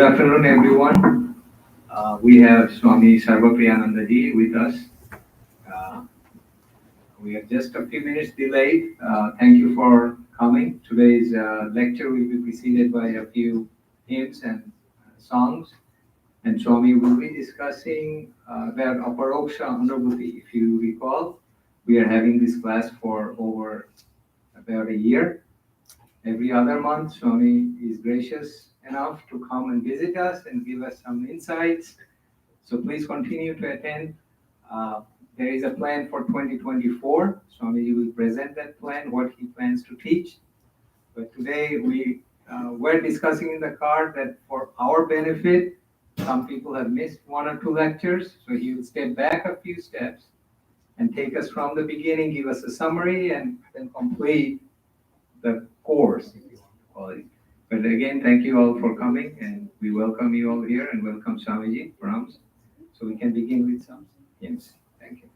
Good afternoon, everyone. We have Swami Sarvapriyanandaji with us. Uh, we are just a few minutes delayed. Thank you for coming. Today's lecture will be preceded by a few hymns and songs. And Swami will be discussing about Aparoksha Anubhuti. If you recall, we are having this class for over about a year. Every other month, Swami is gracious enough to come and visit us and give us some insights. So please continue to attend. There is a plan for 2024. Swami will present that plan, what he plans to teach. But today we were discussing in the car that for our benefit, some people have missed one or two lectures. So he will step back a few steps and take us from the beginning, give us a summary, and then complete the course, if you want to call it. But again, thank you all for coming, and we welcome you all here, and welcome Swamiji, Brahms. So we can begin with some hymns. Thank you.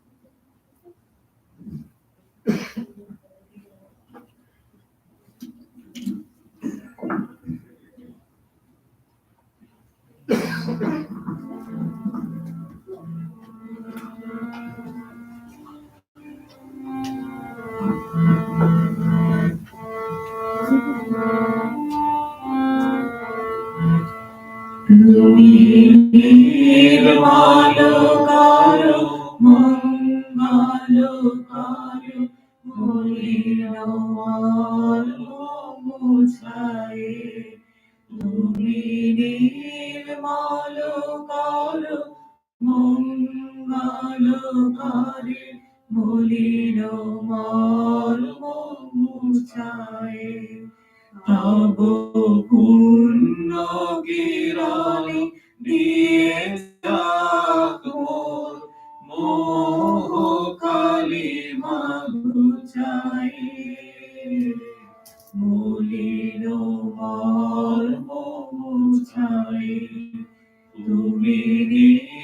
Nirmalokaro, Mangalokaro, Mulinomalo Muchaye. Nirmalokaro, Mangalokare, Mulinomalo Muchaye. Tabo Punno Girani Diye Jakmor Moho Kalima Guchaye Mulino Malmo Muchaye Tumi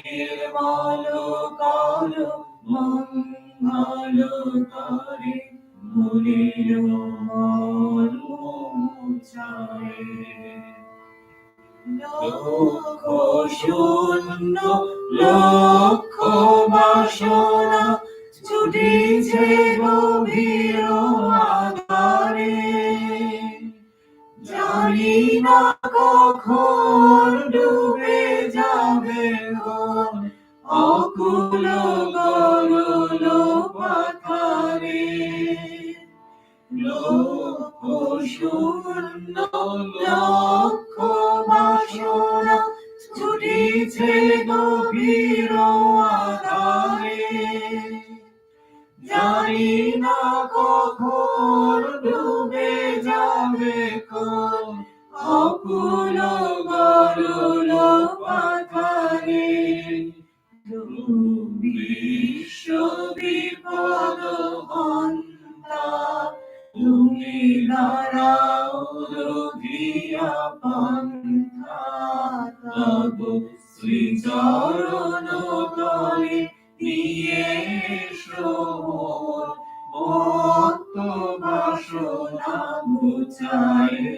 Nirmalo Kalo Mangalo Kare Mulino Malmo Muchaye Lokho shunno lokho বাসনা ছুটিছে গভীর আধারে জানি না কখন ডুবে যাবে ঘর অকুল গরল পাথারে লক্ষ্য শূন্য লক্ষ্য বাসনা ছুটিছে গভীর আধারে জানি না কখন ডুবে যাবে কোন অকুল গরল পাথারে বিশ্ব বিপদ হন্তা তুমি দাঁড়াও রঘিয়া পন্থা তব শ্রীচরণ তলে নিয়ে মত্ত বাসনা মুচায়ে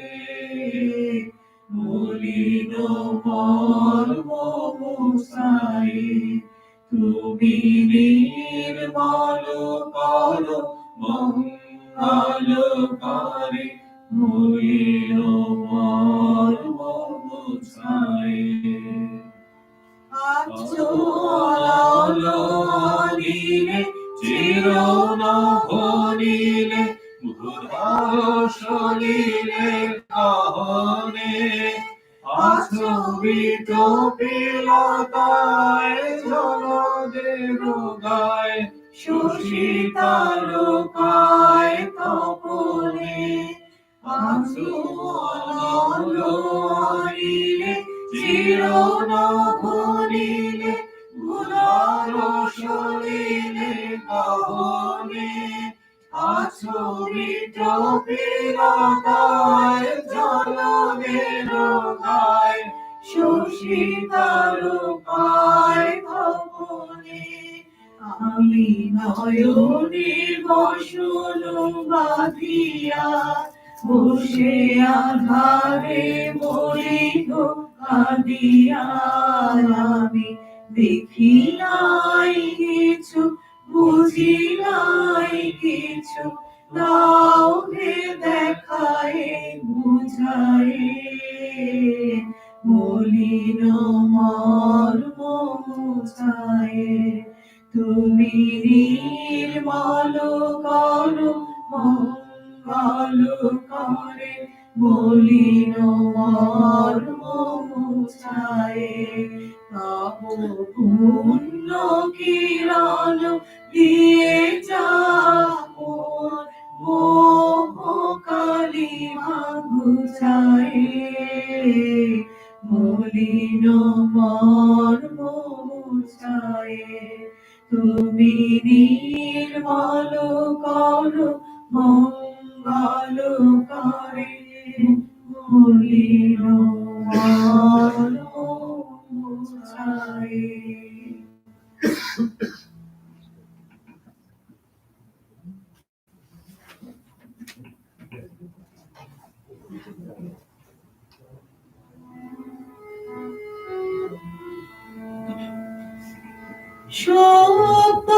মলিন মর্ম মুচায়ে তুমি নির্মল করো মঙ্গলকারে মলিন মর্ম মুচায়ে আচলে চিরন ভনিলে ভূষলিলে কাহনে আচবিত পিলতায় জলদের গায় সুশীতালোকায় তপনে আচলে চিরন ভনিলে ভূষলিলে কাহনে আচবিত পিলতায় জলদের গায় সুশীতালোকায় তপনে আমি নয়নের বসন বাঁধিয়া বসে আধারে বলি গো কাঁদিয়ার আমি দেখি নাই কিছু, বুঝি নাই কিছু, দাও হে দেখায় বুঝায়, মলিন মর্ম মুছায়। তুমি নির্মল করো মঙ্গল করে, মলিন মর্ম মুছায়। তব পুণ্য কিরণ দিয়ে যাবো মোহ কালিমা ঘুচায়, মলিন মর্ম মুছায়। তুমি নির্মল করো মঙ্গল করে, মলিন মর্ম মুছায়। সত্য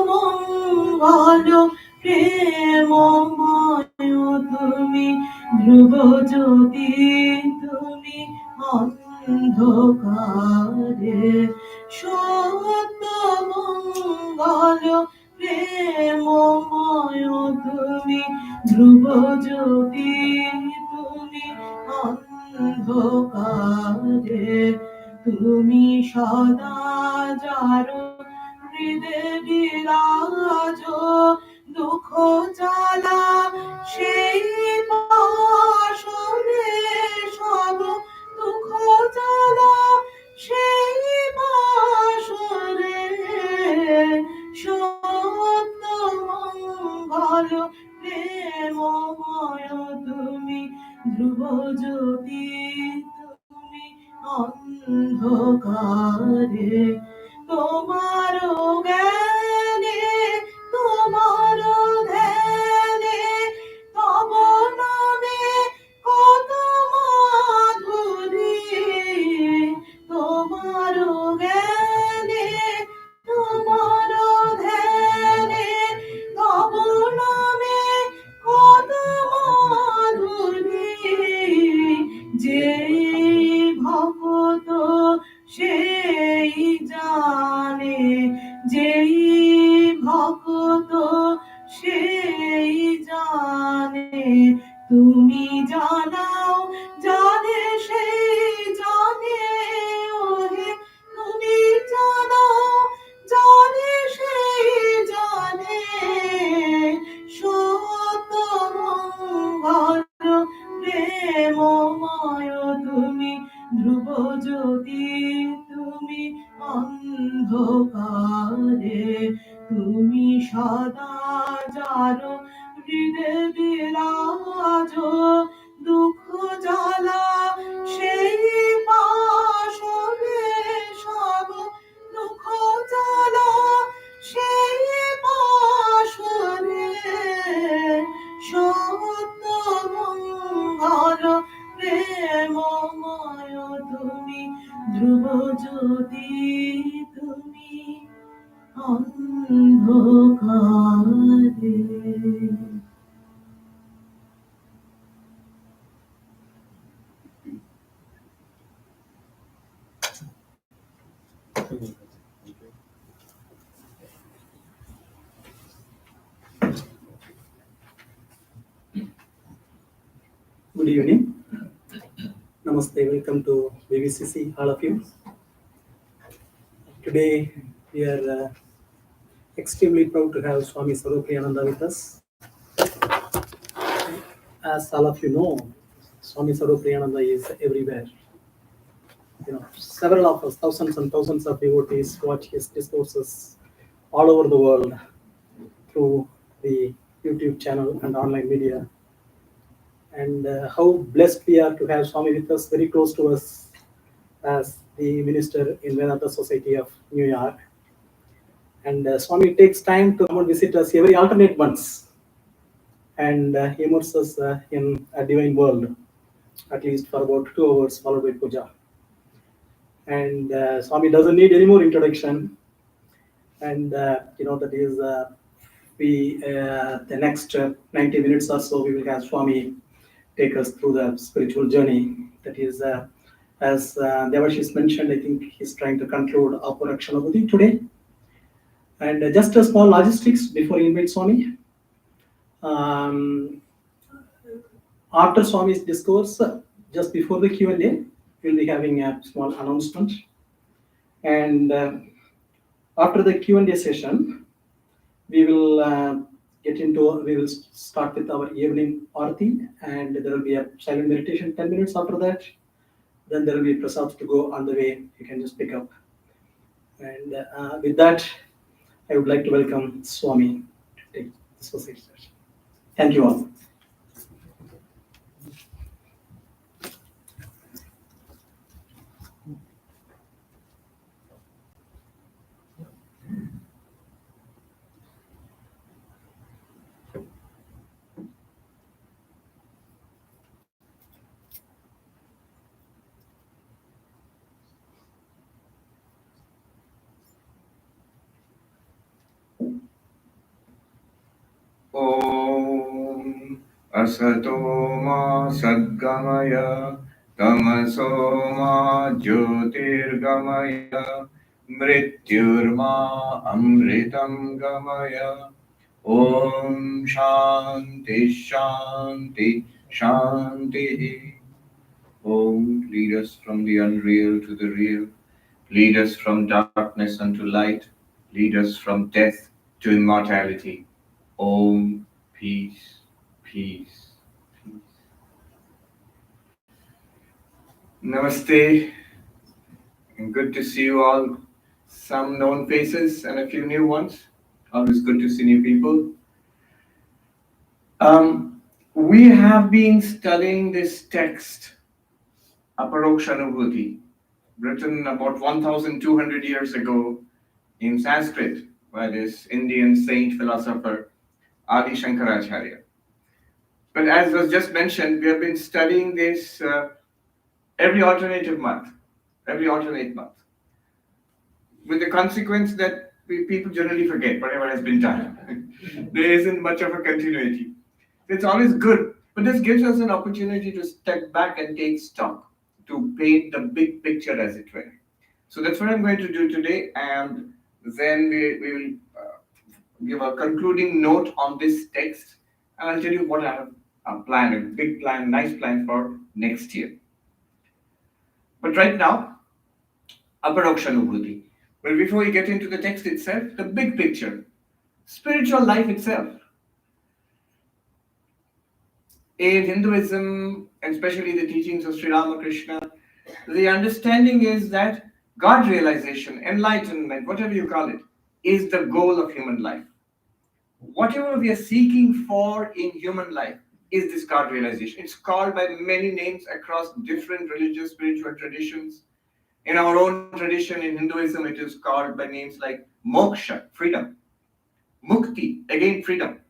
মঙ্গল প্রেমময় তুমি, ধ্রুব জ্যোতি তুমি অন্ধকারে। সত্য মঙ্গল প্রেমময় তুমি, ধ্রুব জ্যোতি তুমি অন্ধকারে। তুমি সদা যার হৃদে বিরাজ, দুঃখ জ্বালা সেই পাশরে সব, দুঃখ জ্বালা সেই পাশরে। সত্য মঙ্গল প্রেমময় তুমি, ধ্রুব জ্যোতি তুমি অন্ধকারে। তোমার জ্ঞানে তোমার ধ্যানে, তব নামে কত মাধুরী। তোমার জ্ঞানে তোমার ধ্যানে, তব নামে কত মাধুরী। যেই ভক্ত সেই জানে, যেই ভক্ত সেই জানে। তুমি জানাও জানে সেই জানে, ওহে তুমি জানাও জানে সেই জানে। সত্য মঙ্গল প্রেমময় তুমি, ধ্রুব জ্যোতি তুমি অন্ধকারে। তুমি সদা যার হৃদে বিরাজ, দুঃখ জ্বালা সেই পাশরে সব, দুঃখ জ্বালা সেই পাশরে। সত্য মঙ্গল প্রেমময় তুমি, ধ্রুব জ্যোতি তুমি অন্ধকারে। Good evening. Namaste. Welcome to VVCC, all of you. Today we are extremely proud to have Swami Sarvapriyanandaji with us. As all of you know, Swami Sarvapriyanandaji is everywhere. Several of us, thousands and thousands of devotees watch his discourses all over the world through the YouTube channel and online media. And how blessed we are to have Swami with us, very close to us, as the minister in Vedanta Society of New York. And Swami takes time to come and visit us every alternate months and immerse us in a divine world, at least for about 2 hours, followed by puja. And Swami doesn't need any more introduction. And that is the next 90 minutes or so we will have Swami take us through the spiritual journey. That is, as Devashish mentioned, I think he's trying to conclude Aparakshanabhuti today. And just a small logistics before he invites Swami. Um, After Swami's discourse, just before the Q&A, we'll be having a small announcement. And after the Q&A session, we will start with our evening arati, and there will be a silent meditation 10 minutes after that. Then there will be prasad to go on the way. You can just pick up. And with that, I would like to welcome Swami to take this session. Thank you all. Om Asato Ma Sadgamaya Tamaso Ma Jyotirgamaya Mrityurma Amritam Gamaya. Om Shanti Shanti Shanti. Om, lead us from the unreal to the real. Lead us from darkness unto light. Lead us from death to immortality. Om, peace, peace, peace. Namaste, and good to see you all. Some known faces and a few new ones. Always good to see new people. We have been studying this text, Aparokshanubhuti, written about 1,200 years ago in Sanskrit by this Indian saint philosopher Adi Shankaracharya. But as was just mentioned, we have been studying this every alternate month, with the consequence that people generally forget whatever has been done. There isn't much of a continuity. It's always good, but this gives us an opportunity to step back and take stock, to paint the big picture, as it were. So that's what I'm going to do today, and then we will give a concluding note on this text, and I'll tell you what I have a plan, a big plan, nice plan for next year. But right now, Aparokshanubhuti. But before we get into the text itself, the big picture, spiritual life itself. In Hinduism, and especially the teachings of Sri Ramakrishna, the understanding is that God realization, enlightenment, whatever you call it, is the goal of human life. Whatever we are seeking for in human life is this God realization. It's called by many names across different religious, spiritual traditions. In our own tradition, in Hinduism, it is called by names like moksha, freedom, mukti, again freedom.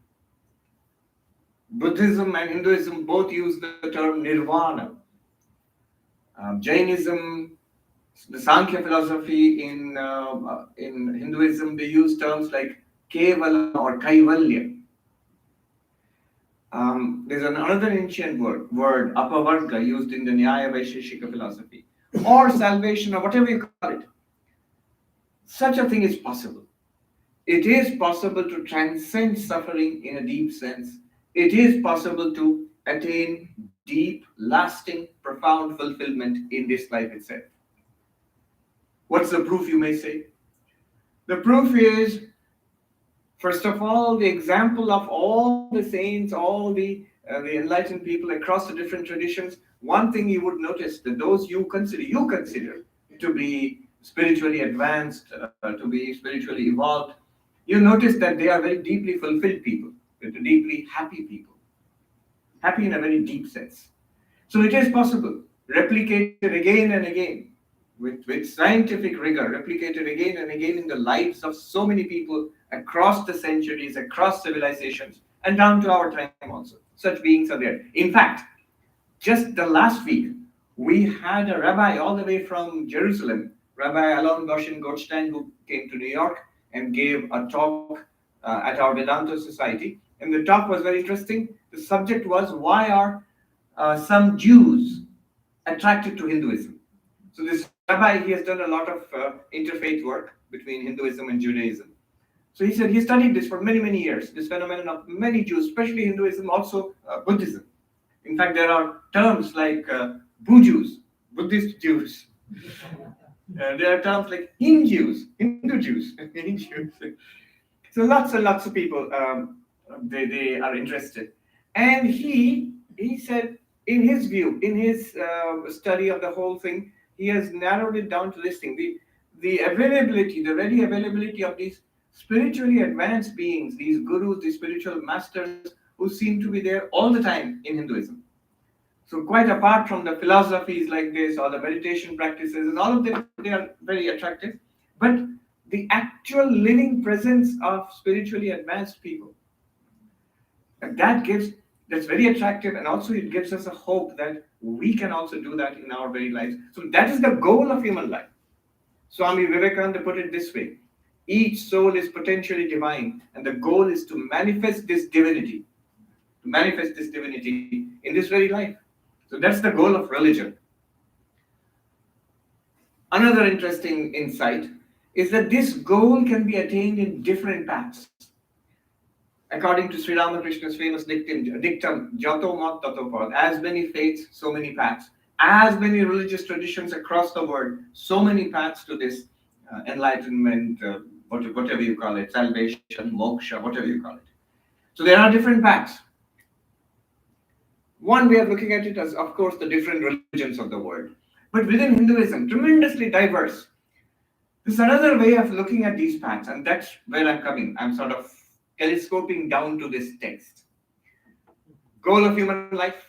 Buddhism and Hinduism both use the term nirvana. Jainism, the Sankhya philosophy in Hinduism, they use terms like kevala or kaivalya. There's another ancient word, apavarga, used in the Nyaya Vaisheshika philosophy, or salvation, or whatever you call it. Such a thing is possible. It is possible to transcend suffering in a deep sense. It is possible to attain deep, lasting, profound fulfillment in this life itself. What's the proof, you may say? The proof is, first of all, the example of all the saints, all the enlightened people across the different traditions. One thing you would notice, that those you consider to be spiritually advanced, to be spiritually evolved, you notice that they are very deeply fulfilled people, deeply happy people, happy in a very deep sense. So it is possible, replicated again and again, with scientific rigor, replicated again and again in the lives of so many people across the centuries, across civilizations, and down to our time also. Such beings are there. In fact, just the last week, we had a rabbi all the way from Jerusalem, Rabbi Alon Goshen Goldstein, who came to New York and gave a talk at our Vedanta Society. And the talk was very interesting. The subject was, why are some Jews attracted to Hinduism? So this rabbi, he has done a lot of interfaith work between Hinduism and Judaism. So he said he studied this for many, many years, this phenomenon of many Jews, especially Hinduism, also Buddhism. In fact, there are terms like Bujus, Buddhist Jews. There are terms like Hindus, Hindu Jews, Hindus. So lots and lots of people, they are interested. And he said, in his view, in his study of the whole thing, he has narrowed it down to this thing: the availability, the ready availability of these spiritually advanced beings, these gurus, these spiritual masters, who seem to be there all the time in Hinduism. So quite apart from the philosophies like this or the meditation practices, and all of them, they are very attractive. But the actual living presence of spiritually advanced people, that's very attractive, and also it gives us a hope that we can also do that in our very lives. So that is the goal of human life. Swami Vivekananda put it this way: each soul is potentially divine, and the goal is to manifest this divinity, in this very life. So that's the goal of religion. Another interesting insight is that this goal can be attained in different paths. According to Sri Ramakrishna's famous dictum, Jato Mat Tato Pad, as many faiths, so many paths, as many religious traditions across the world, so many paths to this enlightenment, whatever you call it, salvation, moksha, whatever you call it. So there are different paths. One way of looking at it is, of course, the different religions of the world. But within Hinduism, tremendously diverse. There's another way of looking at these paths, and that's where I'm coming. I'm sort of telescoping down to this text. Goal of human life,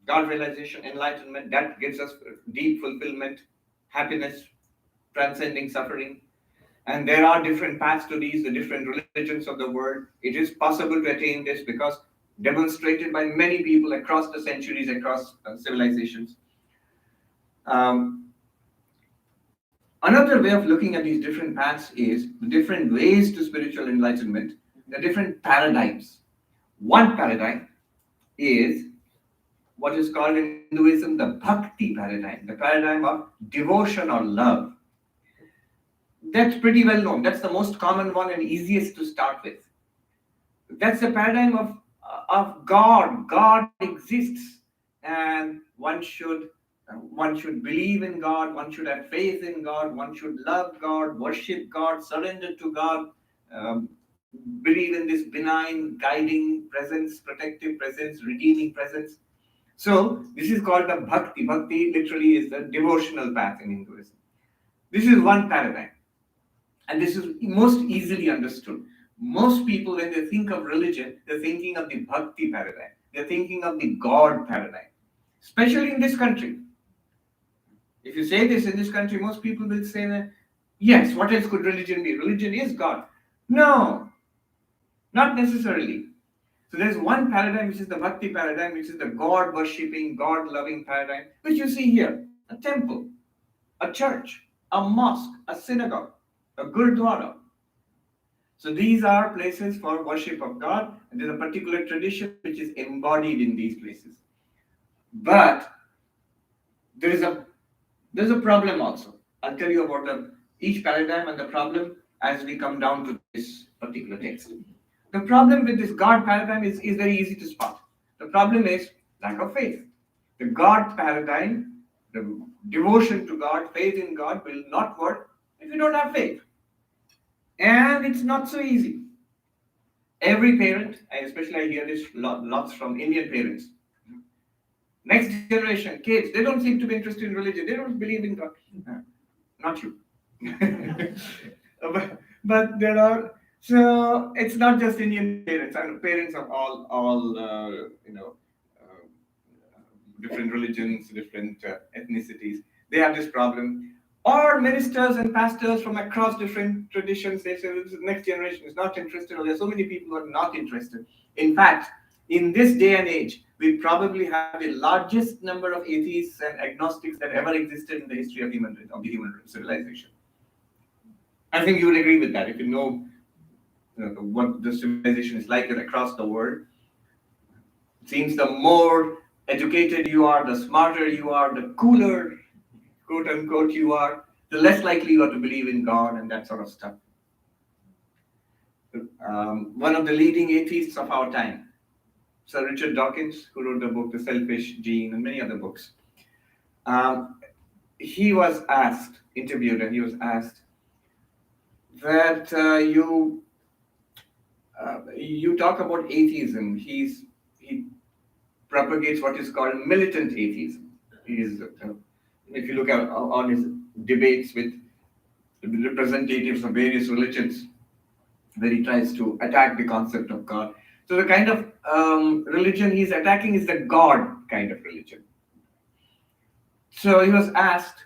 God realization, enlightenment, that gives us deep fulfillment, happiness, transcending suffering. And there are different paths to these, the different religions of the world. It is possible to attain this because demonstrated by many people across the centuries, across civilizations. Another way of looking at these different paths is the different ways to spiritual enlightenment, the different paradigms. One paradigm is what is called in Hinduism the bhakti paradigm, the paradigm of devotion or love. That's pretty well known. That's the most common one and easiest to start with. That's the paradigm of God. God exists, and one should believe in God, one should have faith in God, one should love God, worship God, surrender to God, believe in this benign, guiding presence, protective presence, redeeming presence. So this is called the bhakti. Bhakti literally is the devotional path in Hinduism. This is one paradigm, and this is most easily understood. Most people, when they think of religion, they're thinking of the bhakti paradigm. They're thinking of the God paradigm, especially in this country. If you say this in this country, most people will say that, yes, what else could religion be? Religion is God. No, not necessarily. So there's one paradigm, which is the bhakti paradigm, which is the God-worshipping, God-loving paradigm, which you see here: a temple, a church, a mosque, a synagogue, a gurdwara. So these are places for worship of God, and there's a particular tradition which is embodied in these places. But there's a problem also. I'll tell you about each paradigm and the problem as we come down to this particular text. The problem with this God paradigm is very easy to spot. The problem is lack of faith. The God paradigm, the devotion to God, faith in God, will not work if you don't have faith. And it's not so easy. Every parent, especially I hear this lots from Indian parents, next generation, kids, they don't seem to be interested in religion. They don't believe in God. Not you. but there are, so it's not just Indian parents, and parents of all different religions, different ethnicities. They have this problem. Or ministers and pastors from across different traditions, they say the next generation is not interested, or there are so many people who are not interested. In fact, In this day and age, we probably have the largest number of atheists and agnostics that ever existed in the history of the human civilization. I think you would agree with that if you know, what the civilization is like across the world. It seems the more educated you are, the smarter you are, the cooler, quote unquote, you are, the less likely you are to believe in God and that sort of stuff. One of the leading atheists of our time, Sir Richard Dawkins, who wrote the book The Selfish Gene and many other books, he was interviewed, and he was asked that you talk about atheism. He propagates what is called militant atheism. If you look at on his debates with representatives of various religions, where he tries to attack the concept of God. So the kind of religion he's attacking is the God kind of religion. So he was asked,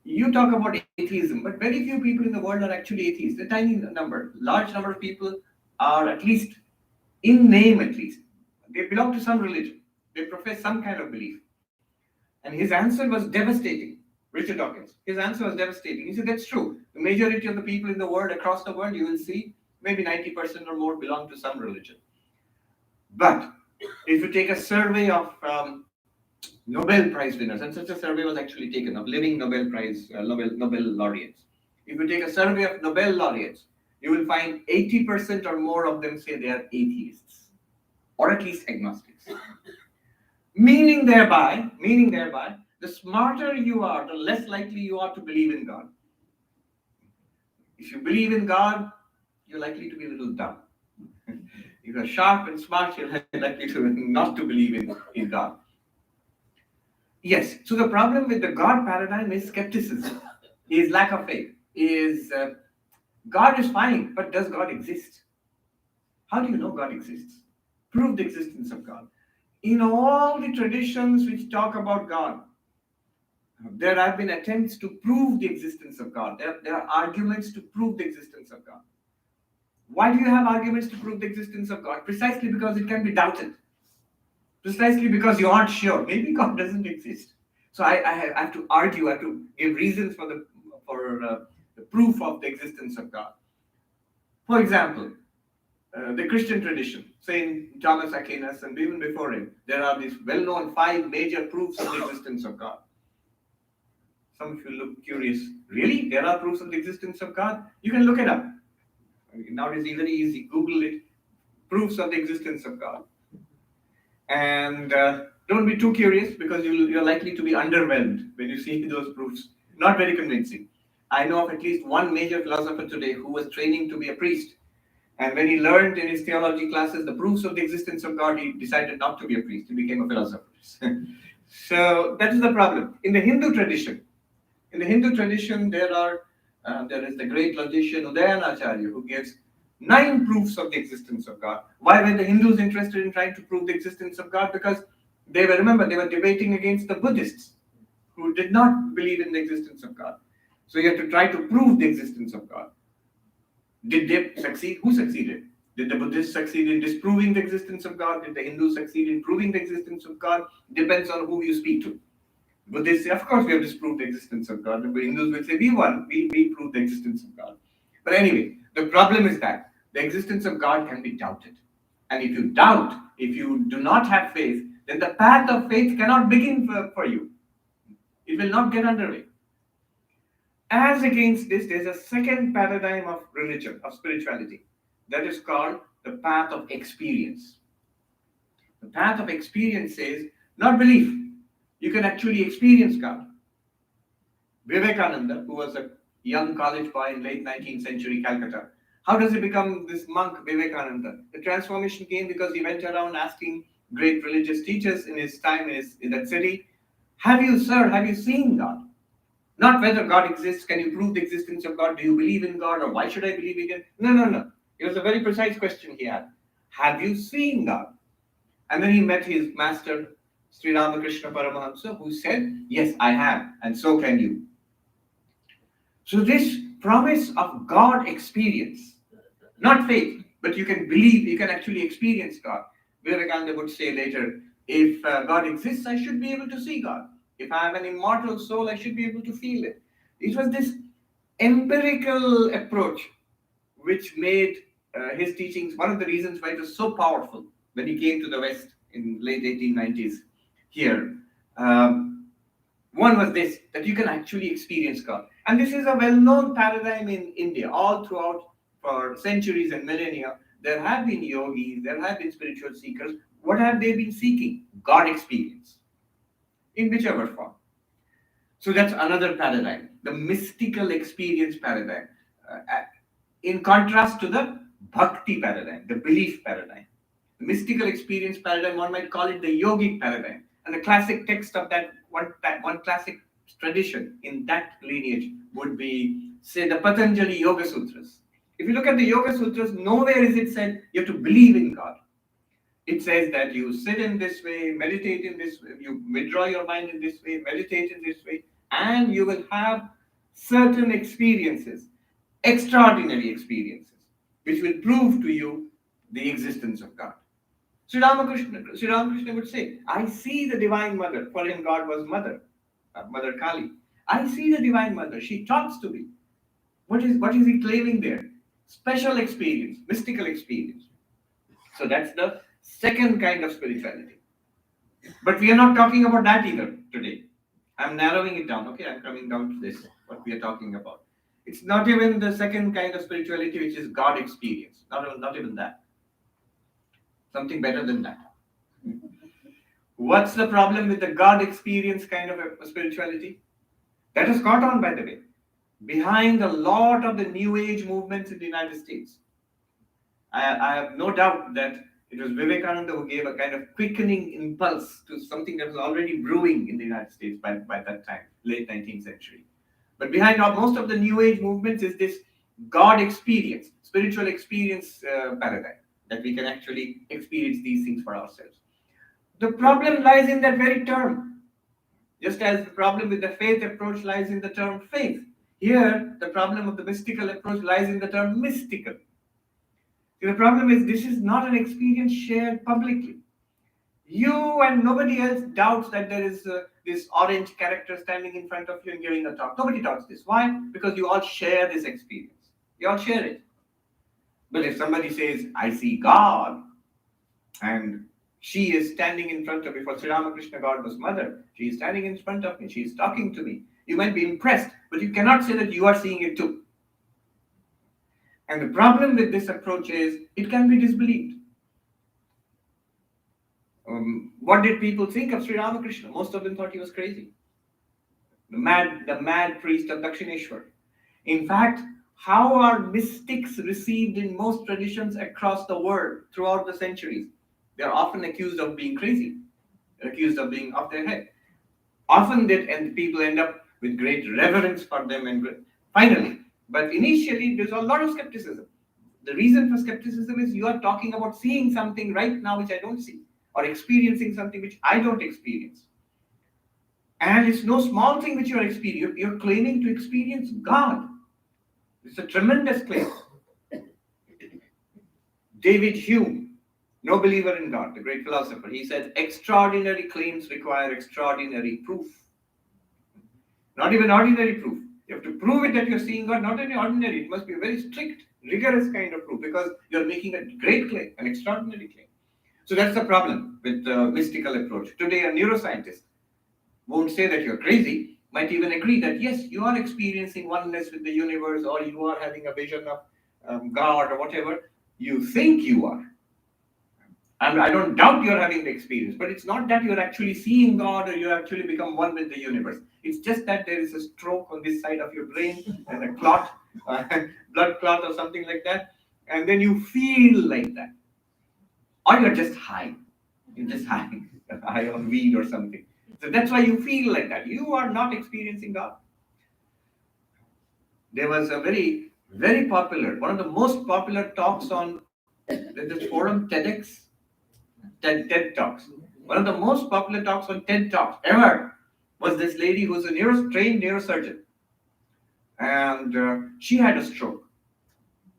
you talk about atheism, but very few people in the world are actually atheists. A tiny number, large number of people are, at least in name at least, they belong to some religion. They profess some kind of belief. And his answer was devastating. Richard Dawkins, his answer was devastating. He said, that's true. The majority of the people in the world, across the world, you will see, maybe 90% or more belong to some religion. But if you take a survey of Nobel Prize winners, and such a survey was actually taken of living Nobel laureates. If you take a survey of Nobel laureates, you will find 80% or more of them say they are atheists, or at least agnostics. Meaning thereby, the smarter you are, the less likely you are to believe in God. If you believe in God, you're likely to be a little dumb. If you're sharp and smart, you're likely to not to believe in God. Yes, so the problem with the God paradigm is skepticism, is lack of faith, is God is fine, but does God exist? How do you know God exists? Prove the existence of God. In all the traditions which talk about God, there have been attempts to prove the existence of God. There are arguments to prove the existence of God. Why do you have arguments to prove the existence of God? Precisely because it can be doubted. Precisely because you aren't sure. Maybe God doesn't exist. So I have to argue, I have to give reasons for the proof of the existence of God. For example, the Christian tradition, Saint Thomas Aquinas, and even before him, there are these well-known 5 major proofs of the existence of God. Some of you look curious. Really? There are proofs of the existence of God? You can look it up. Now it is very easy. Google it. Proofs of the existence of God. And don't be too curious, because you're likely to be underwhelmed when you see those proofs. Not very convincing. I know of at least one major philosopher today who was training to be a priest. And when he learned in his theology classes the proofs of the existence of God, he decided not to be a priest. He became a philosopher. So that is the problem. In the Hindu tradition, there is the great logician Udayanacharya, who gives 9 proofs of the existence of God. Why were the Hindus interested in trying to prove the existence of God? Because they were debating against the Buddhists, who did not believe in the existence of God. So you have to try to prove the existence of God. Did they succeed? Who succeeded? Did the Buddhists succeed in disproving the existence of God? Did the Hindus succeed in proving the existence of God? Depends on who you speak to. Buddhists say, of course, we have disproved the existence of God. The Hindus will say, we won. We proved the existence of God. But anyway, the problem is that the existence of God can be doubted. And if you doubt, if you do not have faith, then the path of faith cannot begin for you. It will not get underway. As against this, there's a second paradigm of religion, of spirituality, that is called the path of experience. The path of experience says, not belief. You can actually experience God. Vivekananda, who was a young college boy in late 19th century Calcutta, how does he become this monk, Vivekananda? The transformation came because he went around asking great religious teachers in his time in that city, have you seen God? Not whether God exists, can you prove the existence of God? Do you believe in God, or why should I believe in Him? No. It was a very precise question he had. Have you seen God? And then he met his master, Sri Ramakrishna Paramahamsa, who said, yes, I have, and so can you. So this promise of God experience, not faith, but you can believe, you can actually experience God. Vivekananda would say later, if God exists, I should be able to see God. If I have an immortal soul, I should be able to feel it. It was this empirical approach which made his teachings one of the reasons why it was so powerful when he came to the West in late 1890s here. One was this, that you can actually experience God. And this is a well-known paradigm in India. All throughout, for centuries and millennia, there have been yogis, there have been spiritual seekers. What have they been seeking? God experience, in whichever form. So that's another paradigm, the mystical experience paradigm, in contrast to the bhakti paradigm, the belief paradigm. The mystical experience paradigm, one might call it the yogic paradigm. And the classic text of that one classic tradition in that lineage would be, say, the Patanjali Yoga Sutras. If you look at the Yoga Sutras, nowhere is it said you have to believe in God. It says that you sit in this way, meditate in this way, you withdraw your mind in this way, meditate in this way, and you will have certain experiences, extraordinary experiences, which will prove to you the existence of God. Sri Ramakrishna would say, I see the Divine Mother. For him, God was Mother, Mother Kali. I see the Divine Mother. She talks to me. What is he claiming there? Special experience, mystical experience. So that's the second kind of spirituality. But we are not talking about that either today. I'm narrowing it down. Okay, I'm coming down to this, what we are talking about. It's not even the second kind of spirituality, which is God experience. Not even that. Something better than that. What's the problem with the God experience kind of a spirituality? That has caught on, by the way, behind a lot of the New Age movements in the United States. I have no doubt that it was Vivekananda who gave a kind of quickening impulse to something that was already brewing in the United States by that time, late 19th century. But behind most of the New Age movements is this God experience, spiritual experience paradigm, that we can actually experience these things for ourselves. The problem lies in that very term, just as the problem with the faith approach lies in the term faith. Here, the problem of the mystical approach lies in the term mystical. The problem is this is not an experience shared publicly. You and nobody else doubts that there is this orange character standing in front of you and giving a talk. Nobody doubts this. Why? Because you all share this experience. You all share it. But if somebody says, I see God, and she is standing in front of me, for Sri Ramakrishna, God was Mother. She is standing in front of me. She is talking to me. You might be impressed, but you cannot say that you are seeing it too. And the problem with this approach is it can be disbelieved. What did people think of Sri Ramakrishna? Most of them thought he was crazy. The mad priest of Dakshineshwar. In fact, how are mystics received in most traditions across the world throughout the centuries? They are often accused of being crazy. They're accused of being off their head. Often people end up with great reverence for them and finally. But initially, there's a lot of skepticism. The reason for skepticism is you are talking about seeing something right now which I don't see, or experiencing something which I don't experience. And it's no small thing which you are experiencing. You're claiming to experience God. It's a tremendous claim. David Hume, no believer in God, the great philosopher, he said, extraordinary claims require extraordinary proof. Not even ordinary proof. You have to prove it that you're seeing God, not only ordinary. It must be a very strict, rigorous kind of proof because you're making a great claim, an extraordinary claim. So that's the problem with the mystical approach. Today, a neuroscientist won't say that you're crazy, might even agree that yes, you are experiencing oneness with the universe, or you are having a vision of God or whatever you think you are. And I don't doubt you're having the experience, but it's not that you're actually seeing God or you actually become one with the universe. It's just that there is a stroke on this side of your brain and a clot, blood clot or something like that, and then you feel like that. Or you're just high. You're just high on weed or something. So that's why you feel like that. You are not experiencing God. There was a very, very popular, one of the most popular talks on this forum, TEDx, TED Talks. One of the most popular talks on TED Talks ever was this lady who's a trained neurosurgeon. And she had a stroke.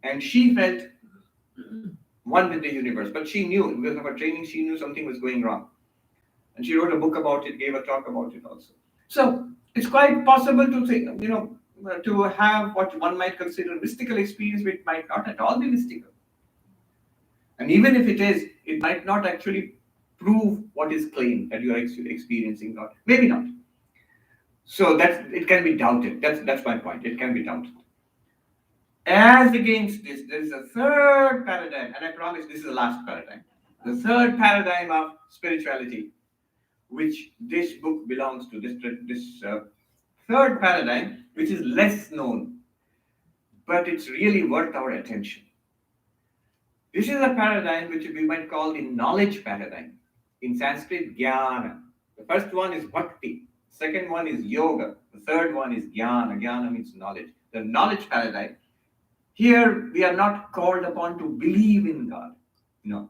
And she felt one with the universe. But she knew, because of her training, she knew something was going wrong. And she wrote a book about it, gave a talk about it also. So it's quite possible to think, to have what one might consider mystical experience, which might not at all be mystical. And even if it is, it might not actually prove what is claimed, that you are experiencing God. Maybe not. So it can be doubted. That's my point. It can be doubted. As against this, there is a third paradigm, and I promise this is the last paradigm. The third paradigm of spirituality, which this book belongs to, this third paradigm, which is less known, but it's really worth our attention. This is a paradigm which we might call the knowledge paradigm. In Sanskrit, jnana. The first one is bhakti. Second one is yoga. The third one is jnana. Jnana means knowledge. The knowledge paradigm. Here, we are not called upon to believe in God. No.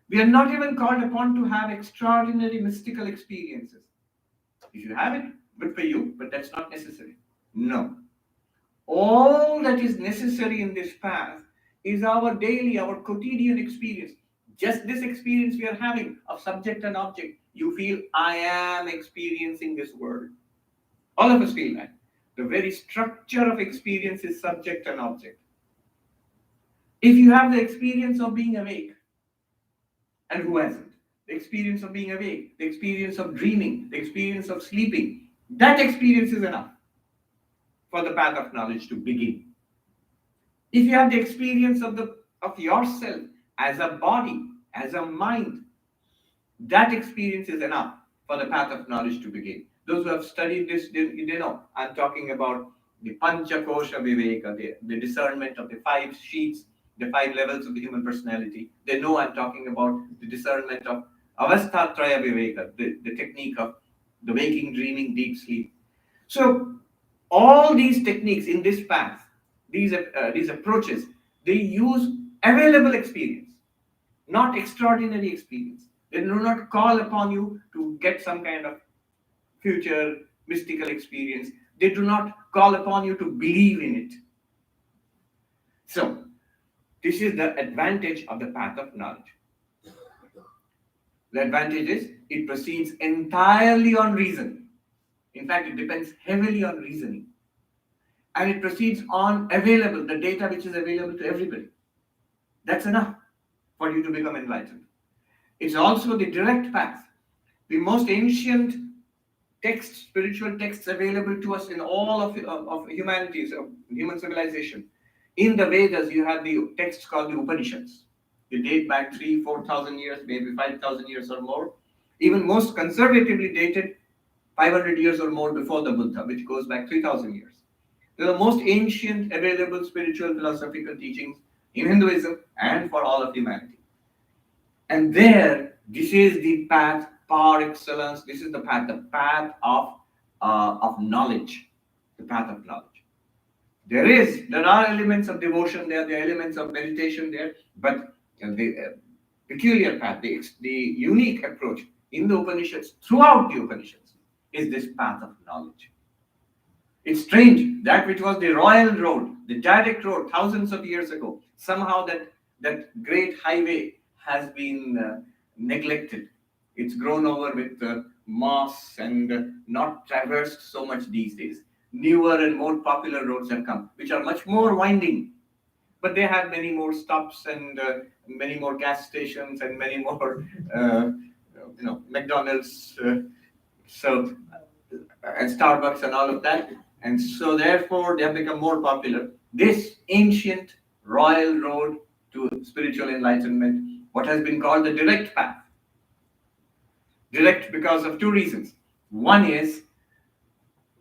We are not even called upon to have extraordinary mystical experiences. If you have it, good for you, but that's not necessary. No. All that is necessary in this path is our daily, our quotidian experience. Just this experience we are having of subject and object. You feel, I am experiencing this world. All of us feel that. The very structure of experience is subject and object. If you have the experience of being awake, and who hasn't? The experience of being awake, the experience of dreaming, the experience of sleeping, that experience is enough for the path of knowledge to begin. If you have the experience of yourself as a body, as a mind, that experience is enough for the path of knowledge to begin. Those who have studied this, they know I'm talking about the Pancha Kosha Viveka, the discernment of the 5 sheets, the 5 levels of the human personality. They know I'm talking about the discernment of Avasthatraya Viveka, the technique of the waking, dreaming, deep sleep. So all these techniques in this path, these approaches, they use available experience, not extraordinary experience. They do not call upon you to get some kind of future mystical experience. They do not call upon you to believe in it. So, this is the advantage of the path of knowledge. The advantage is it proceeds entirely on reason. In fact, it depends heavily on reasoning. And it proceeds on the data which is available to everybody. That's enough for you to become enlightened. It's also the direct path. The most ancient texts, spiritual texts available to us in all of humanities, of human civilization. In the Vedas, you have the texts called the Upanishads. They date back 3,000-4,000 years, maybe 5,000 years or more. Even most conservatively dated 500 years or more before the Buddha, which goes back 3,000 years. They're the most ancient available spiritual philosophical teachings in Hinduism and for all of humanity. And this is the path par excellence. This is the path of knowledge, the path of knowledge. There are elements of devotion there, there are elements of meditation there, but the peculiar path, the unique approach in the Upanishads, throughout the Upanishads, is this path of knowledge. It's strange, that which was the royal road, the direct road thousands of years ago, somehow that great highway has been neglected. It's grown over with moss and not traversed so much these days. Newer and more popular roads have come, which are much more winding, but they have many more stops and many more gas stations and many more, McDonald's, and Starbucks and all of that. And so therefore they have become more popular. This ancient royal road to spiritual enlightenment, what has been called the direct path. Direct because of 2 reasons. One is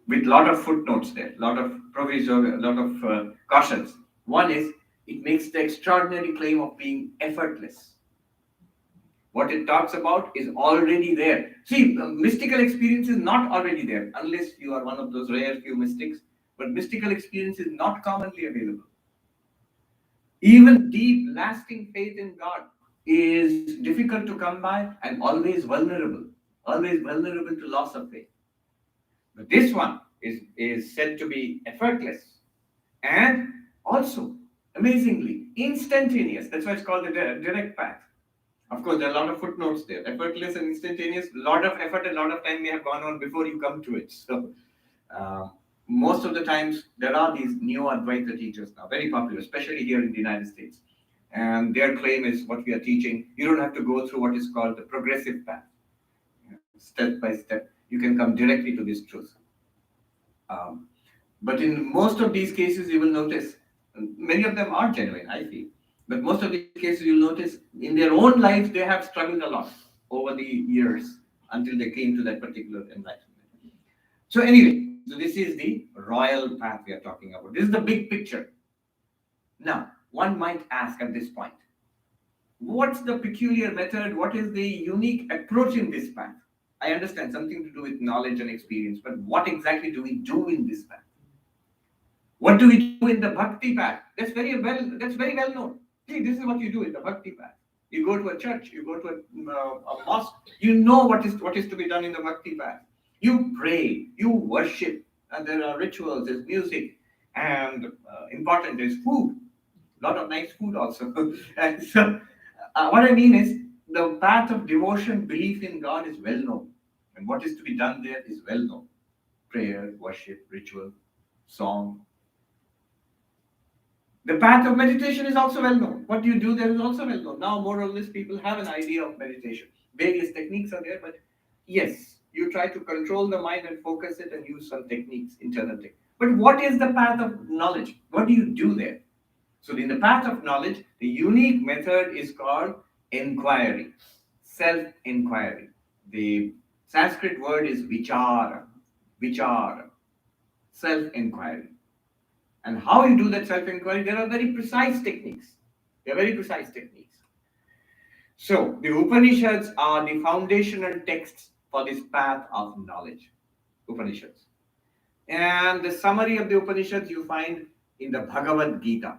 with a lot of footnotes there, a lot of proviso, a lot of cautions. One is it makes the extraordinary claim of being effortless. What it talks about is already there. See, mystical experience is not already there, unless you are one of those rare few mystics, but mystical experience is not commonly available. Even deep, lasting faith in God is difficult to come by and always vulnerable to loss of faith. But this one is said to be effortless and also Amazingly, instantaneous. That's why it's called the direct path. Of course, there are a lot of footnotes there. Effortless and instantaneous. A lot of effort and a lot of time may have gone on before you come to it. So, uh, most of the times, there are these new Advaita teachers now, very popular, especially here in the United States. And their claim is what we are teaching. You don't have to go through what is called the progressive path. Step by step, you can come directly to this truth. Um, but in most of these cases, you will notice many of them are genuine, I feel. But most of these cases, you'll notice in their own lives, they have struggled a lot over the years until they came to that particular enlightenment. So, anyway, so this is the royal path we are talking about. This is the big picture. Now, one might ask at this point, what's the peculiar method? What is the unique approach in this path? I understand something to do with knowledge and experience, but what exactly do we do in this path? What do we do in the bhakti path? That's very well known. See, this is what you do in the bhakti path. You go to a church, you go to a mosque. You know what is to be done in the bhakti path. You pray, you worship, and there are rituals, there's music, and important there's food. A lot of nice food also. And so, what I mean is, the path of devotion, belief in God is well known, and what is to be done there is well known. Prayer, worship, ritual, song. The path of meditation is also well known. What you do there is also well known. Now, more or less, people have an idea of meditation. Various techniques are there, but yes, you try to control the mind and focus it and use some techniques, internal techniques. But what is the path of knowledge? What do you do there? So, in the path of knowledge, the unique method is called inquiry, self-inquiry. The Sanskrit word is vichara, self-inquiry. And how you do that self-inquiry, there are very precise techniques. So, the Upanishads are the foundational texts for this path of knowledge. Upanishads. And the summary of the Upanishads you find in the Bhagavad Gita.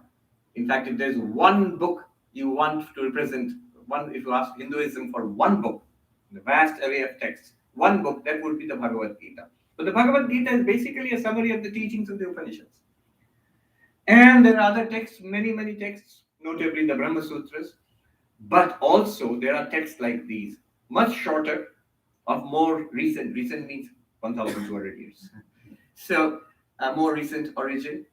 In fact, if there's one book you want to represent, if you ask Hinduism for one book, the vast array of texts, one book, that would be the Bhagavad Gita. But the Bhagavad Gita is basically a summary of the teachings of the Upanishads. And there are other texts, many texts, notably the Brahma Sutras, but also there are texts like these, much shorter, of more recent means 1,200 years. So, a more recent origin.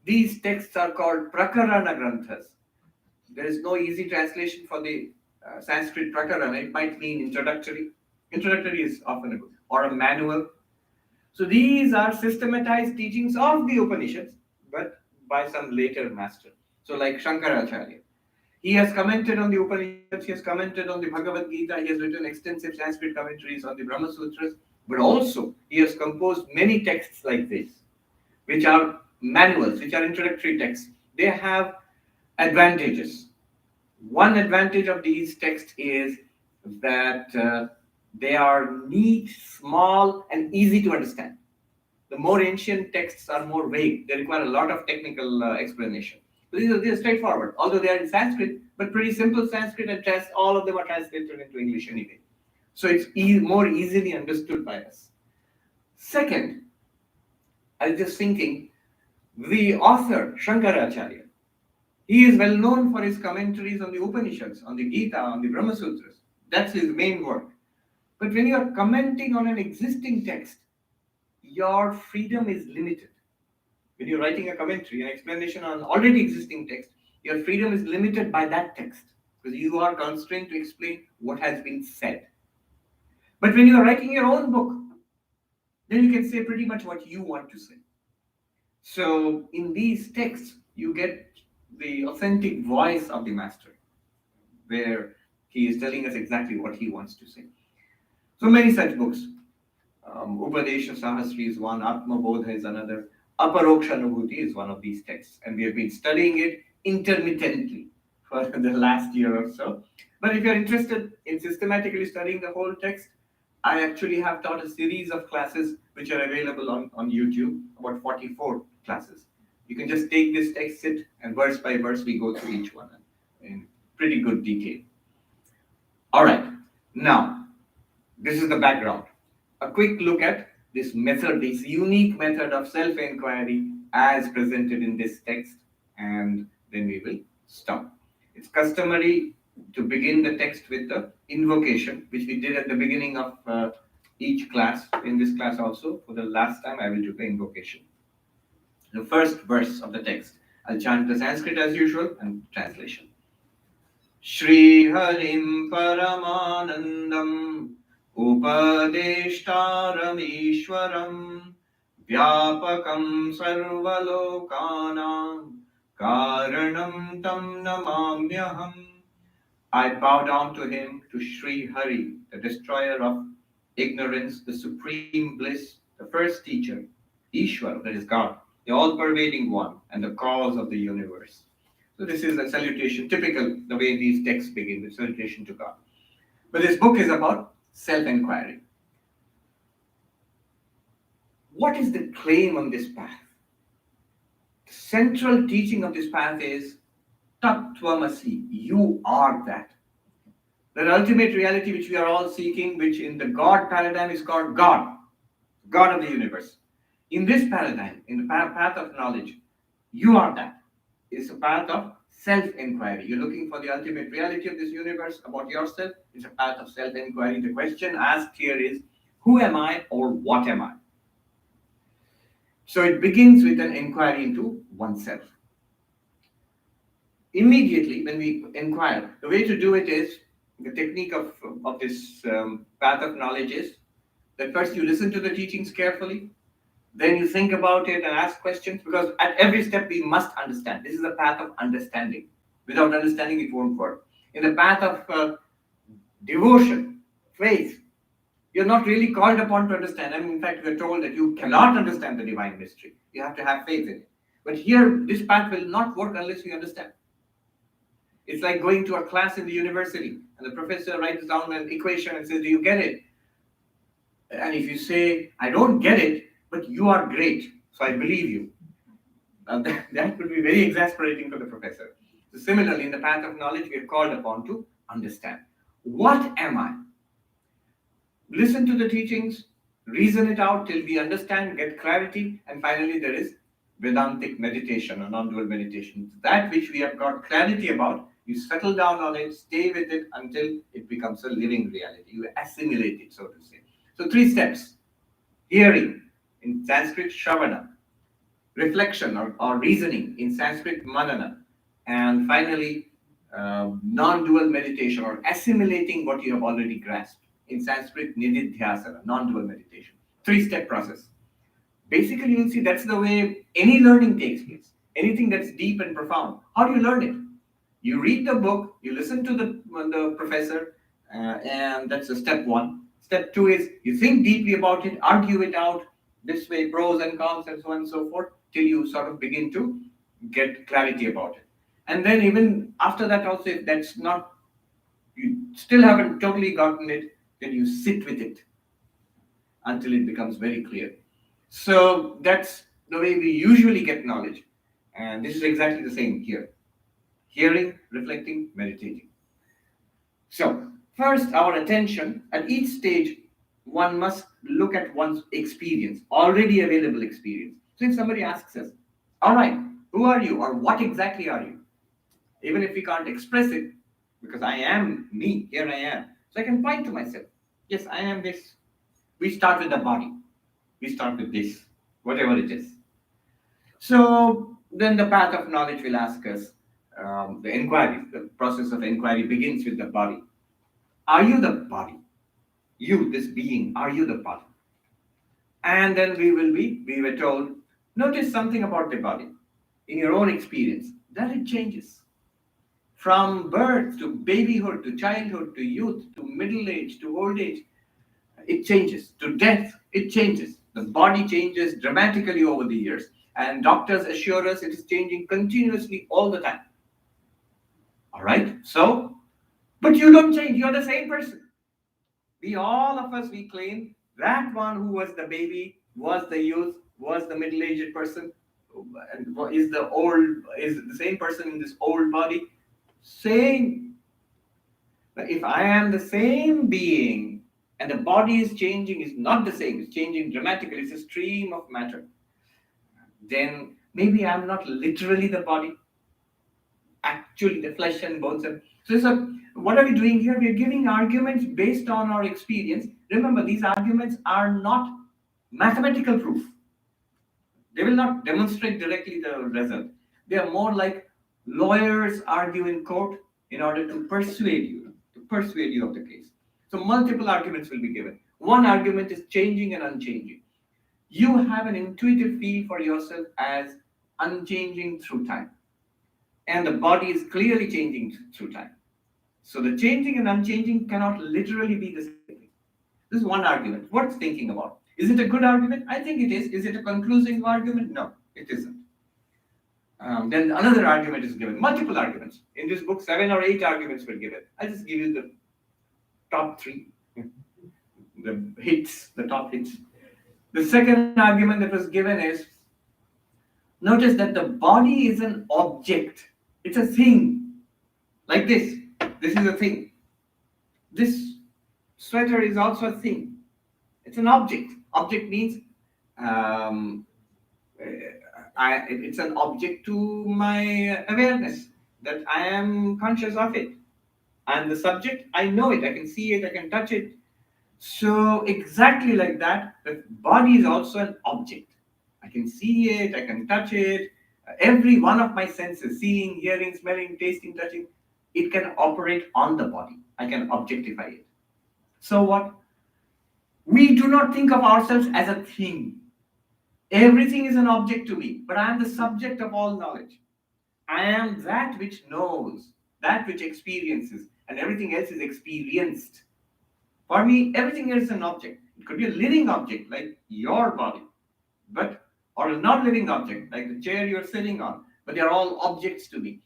These texts are called Prakarana Granthas. There is no easy translation for the Sanskrit Prakarana. It might mean introductory. Introductory is often a good, or a manual. So these are systematized teachings of the Upanishads, but by some later master. So like Shankaracharya. He has commented on the Upanishads, he has commented on the Bhagavad Gita, he has written extensive Sanskrit commentaries on the Brahma Sutras, but also he has composed many texts like this, which are manuals, which are introductory texts. They have advantages. One advantage of these texts is that they are neat, small, and easy to understand. The more ancient texts are more vague. They require a lot of technical explanation. So these are straightforward, although they are in Sanskrit, but pretty simple Sanskrit, and all of them are translated into English anyway. So it's more easily understood by us. Second, I was just thinking, the author, Shankaracharya, he is well known for his commentaries on the Upanishads, on the Gita, on the Brahma Sutras. That's his main work. But when you are commenting on an existing text, your freedom is limited. When you're writing a commentary, an explanation on already existing text, your freedom is limited by that text because you are constrained to explain what has been said. But when you are writing your own book, then you can say pretty much what you want to say. So in these texts, you get the authentic voice of the master, where he is telling us exactly what he wants to say. So many such books. Upadesha Sahasri is one, Atma Bodha is another, Aparoksha Anubhuti is one of these texts, and we have been studying it intermittently for the last year or so. But if you're interested in systematically studying the whole text, I actually have taught a series of classes which are available on YouTube, about 44 classes. You can just take this text, sit, and verse by verse we go through each one in pretty good detail. All right, now, this is the background. A quick look at this method, this unique method of self-inquiry as presented in this text, and then we will stop. It's customary to begin the text with the invocation, which we did at the beginning of each class. In this class also, for the last time, I will do the invocation. The first verse of the text. I'll chant the Sanskrit as usual and translation. Shri Harim Paramanandam Upadeshtaram Ishwaram Vyapakam Sarvalokanam Karanam Tam Namamyaham. I bow down to him, to Sri Hari, the destroyer of ignorance, the supreme bliss, the first teacher, Ishwar, that is God, the all-pervading one, and the cause of the universe. So this is a salutation, typical the way these texts begin with salutation to God. But this book is about self-inquiry. What is the claim on this path? The central teaching of this path is Tattvamasi, you are that. The ultimate reality which we are all seeking, which in the God paradigm is called God, God of the universe. In this paradigm, in the path of knowledge, you are that. It's a path of self-inquiry. You're looking for the ultimate reality of this universe about yourself. It's a path of self-inquiry. The question asked here is, who am I or what am I? So it begins with an inquiry into oneself. Immediately, when we inquire, the way to do it is, the technique of this path of knowledge is that first you listen to the teachings carefully, then you think about it and ask questions, because at every step we must understand. This is a path of understanding. Without understanding, it won't work. In the path of devotion, faith, you're not really called upon to understand. I mean, in fact, we're told that you cannot understand the divine mystery. You have to have faith in it. But here, this path will not work unless you understand. It's like going to a class in the university and the professor writes down an equation and says, do you get it? And if you say, I don't get it, but you are great, so I believe you. That would be very exasperating for the professor. So similarly, in the path of knowledge, we are called upon to understand. What am I? Listen to the teachings, reason it out till we understand, get clarity, and finally there is Vedantic meditation or non-dual meditation. That which we have got clarity about, you settle down on it, stay with it until it becomes a living reality. You assimilate it, so to say. So 3 steps. Hearing, in Sanskrit, Shravana. Reflection or reasoning, in Sanskrit, Manana. And finally, non-dual meditation or assimilating what you have already grasped. In Sanskrit, Nididhyasana, non-dual meditation. 3-step process. Basically, you'll see that's the way any learning takes place. Anything that's deep and profound. How do you learn it? You read the book, you listen to the professor, and that's step 1. Step 2 is you think deeply about it, argue it out, this way, pros and cons, and so on and so forth, till you sort of begin to get clarity about it. And then even after that also, if that's not, you still haven't totally gotten it, then you sit with it until it becomes very clear. So that's the way we usually get knowledge. And this is exactly the same here. Hearing, reflecting, meditating. So first, our attention at each stage, one must look at one's experience, already available experience. So if somebody asks us, all right, who are you or what exactly are you? Even if we can't express it, because I am me, here I am. So I can point to myself. Yes, I am this. We start with the body. We start with this, whatever it is. So then the path of knowledge will ask us, the inquiry, the process of inquiry begins with the body. Are you the body? You, this being, are you the body? And then we were told, notice something about the body in your own experience, that it changes. From birth to babyhood, to childhood, to youth, to middle age, to old age, it changes. To death, it changes. The body changes dramatically over the years. And doctors assure us it is changing continuously all the time. All right? So, but you don't change. You're the same person. All of us, we claim that one who was the baby, was the youth, was the middle-aged person, and is the same person in this old body. Same. But if I am the same being and the body is changing, is not the same, it's changing dramatically, it's a stream of matter, then maybe I'm not literally the body. actually the flesh and bones. So what are we doing here? We are giving arguments based on our experience. Remember, these arguments are not mathematical proof. They will not demonstrate directly the result. They are more like lawyers argue in court in order to persuade you of the case. So multiple arguments will be given. One argument is changing and unchanging. You have an intuitive feel for yourself as unchanging through time, and the body is clearly changing through time. So the changing and unchanging cannot literally be the same thing. This is one argument. What's thinking about? Is it a good argument? I think it is. Is it a conclusive argument? No, it isn't. Then another argument is given. Multiple arguments. In this book, 7 or 8 arguments were given. I'll just give you the top 3. The hits, the top hits. The second argument that was given is, notice that the body is an object. It's a thing. Like this. This is a thing. This sweater is also a thing. It's an object. Object means it's an object to my awareness, that I am conscious of it. I'm the subject. I know it. I can see it. I can touch it. So exactly like that, the body is also an object. I can see it. I can touch it. Every one of my senses, seeing, hearing, smelling, tasting, touching, it can operate on the body. I can objectify it. So what? We do not think of ourselves as a thing. Everything is an object to me, but I am the subject of all knowledge. I am that which knows, that which experiences, and everything else is experienced. For me, everything else is an object. It could be a living object like your body, or a non-living object like the chair you're sitting on, but they are all objects to me.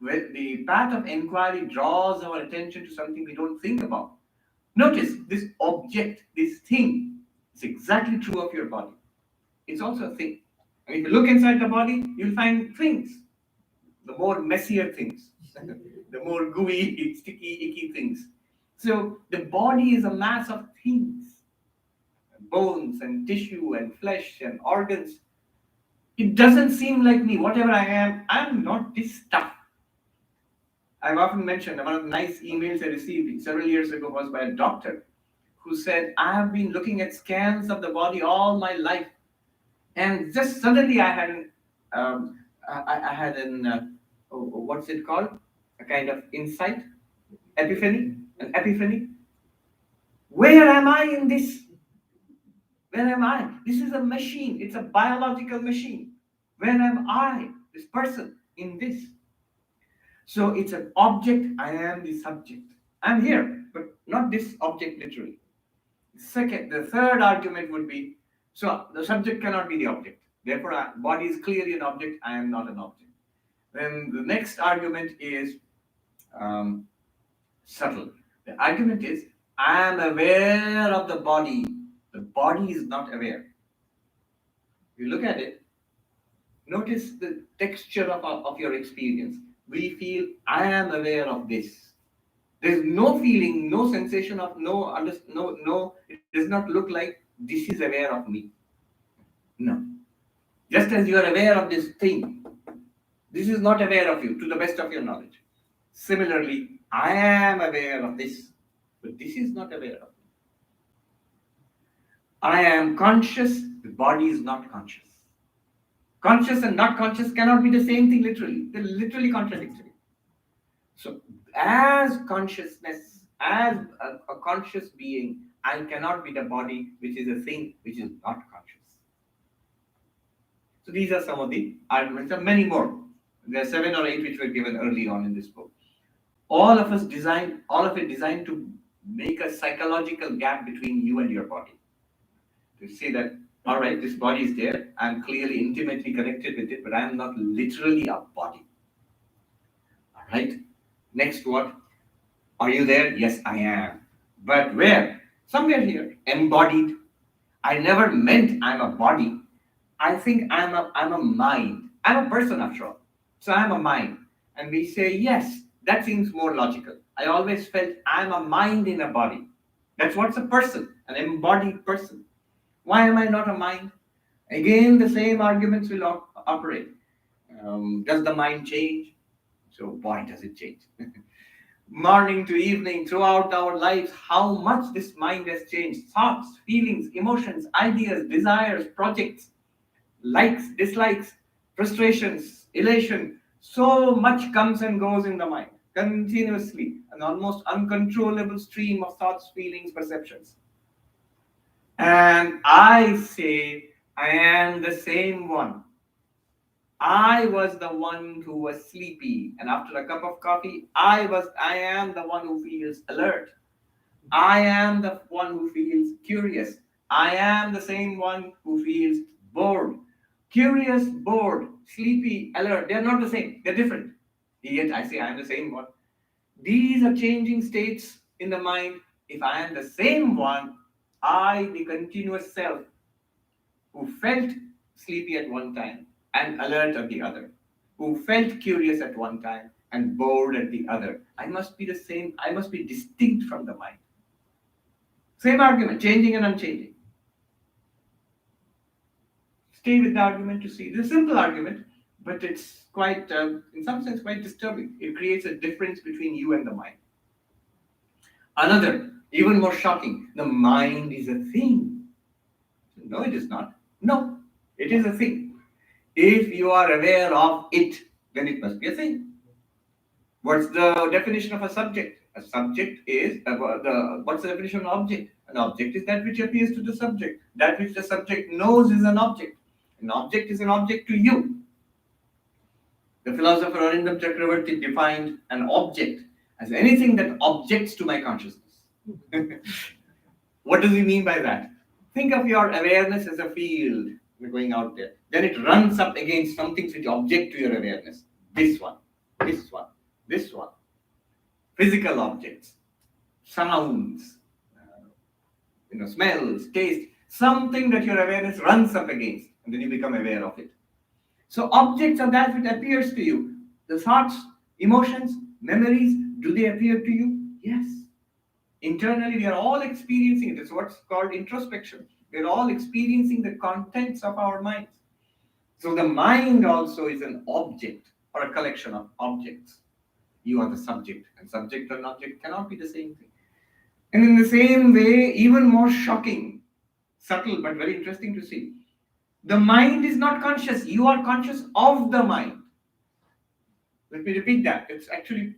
Well, the path of inquiry draws our attention to something we don't think about. Notice this object, this thing, is exactly true of your body. It's also a thing. And if you look inside the body, you'll find things. The more messier things, the more gooey, sticky, icky things. So the body is a mass of things, bones and tissue and flesh and organs. It doesn't seem like me. Whatever I am, I'm not this stuff. I've often mentioned one of the nice emails I received several years ago was by a doctor who said, I have been looking at scans of the body all my life. And just suddenly I had what's it called? A kind of insight, an epiphany. Where am I in this? Where am I? This is a machine. It's a biological machine. Where am I, this person, in this? So it's an object. I am the subject. I'm here, but not this object literally. The third argument would be, so the subject cannot be the object. Therefore, body is clearly an object. I am not an object. Then the next argument is subtle. The argument is, I am aware of the body. The body is not aware. You look at it, notice the texture of your experience. We feel, I am aware of this. There's no feeling, no sensation of it does not look like this is aware of me. No. Just as you are aware of this thing, this is not aware of you to the best of your knowledge. Similarly, I am aware of this, but this is not aware of me. I am conscious, the body is not conscious. Conscious and not conscious cannot be the same thing literally. They're literally contradictory. So as consciousness, as a conscious being, I cannot be the body, which is a thing which is not conscious. So these are some of the arguments. There are many more. There are 7 or 8 which were given early on in this book. All of it designed to make a psychological gap between you and your body. To say that, all right, this body is there. I'm clearly intimately connected with it, but I am not literally a body. All right. Next, what? Are you there? Yes, I am. But where? Somewhere here. Embodied. I never meant I'm a body. I think I'm a mind. I'm a person after all. So I'm a mind. And we say, yes, that seems more logical. I always felt I'm a mind in a body. That's what's a person, an embodied person. Why am I not a mind? Again, the same arguments will operate. Does the mind change? So boy, does it change. Morning to evening, throughout our lives, how much this mind has changed. Thoughts, feelings, emotions, ideas, desires, projects, likes, dislikes, frustrations, elation. So much comes and goes in the mind continuously, an almost uncontrollable stream of thoughts, feelings, perceptions. And I say, I am the same one. I was the one who was sleepy, and after a cup of coffee, I am the one who feels alert. I am the one who feels curious. I am the same one who feels bored. Curious, bored, sleepy, alert. They are not the same. They're different. Yet I say I am the same one. These are changing states in the mind. If I am the same one, I, the continuous self, who felt sleepy at one time and alert at the other, who felt curious at one time and bored at the other. I must be the same, I must be distinct from the mind. Same argument, changing and unchanging. Stay with the argument to see. It's a simple argument, but it's quite, in some sense, quite disturbing. It creates a difference between you and the mind. Another, even more shocking, the mind is a thing. No, it is not. No, it is a thing. If you are aware of it, then it must be a thing. What's the definition of a subject? A subject is what's the definition of an object? An object is that which appears to the subject. That which the subject knows is an object. An object is an object to you. The philosopher Arindam Chakravarti defined an object as anything that objects to my consciousness. What does he mean by that? Think of your awareness as a field. You're going out there. Then it runs up against something which object to your awareness. This one, this one, this one. Physical objects, sounds, smells, taste, something that your awareness runs up against, and then you become aware of it. So objects are that which appears to you. The thoughts, emotions, memories, do they appear to you? Yes. Internally, we are all experiencing it. It's what's called introspection. We're all experiencing the contents of our minds. So the mind also is an object or a collection of objects. You are the subject, and subject and object cannot be the same thing. And in the same way, even more shocking, subtle but very interesting to see, the mind is not conscious. You are conscious of the mind. Let me repeat that. It's actually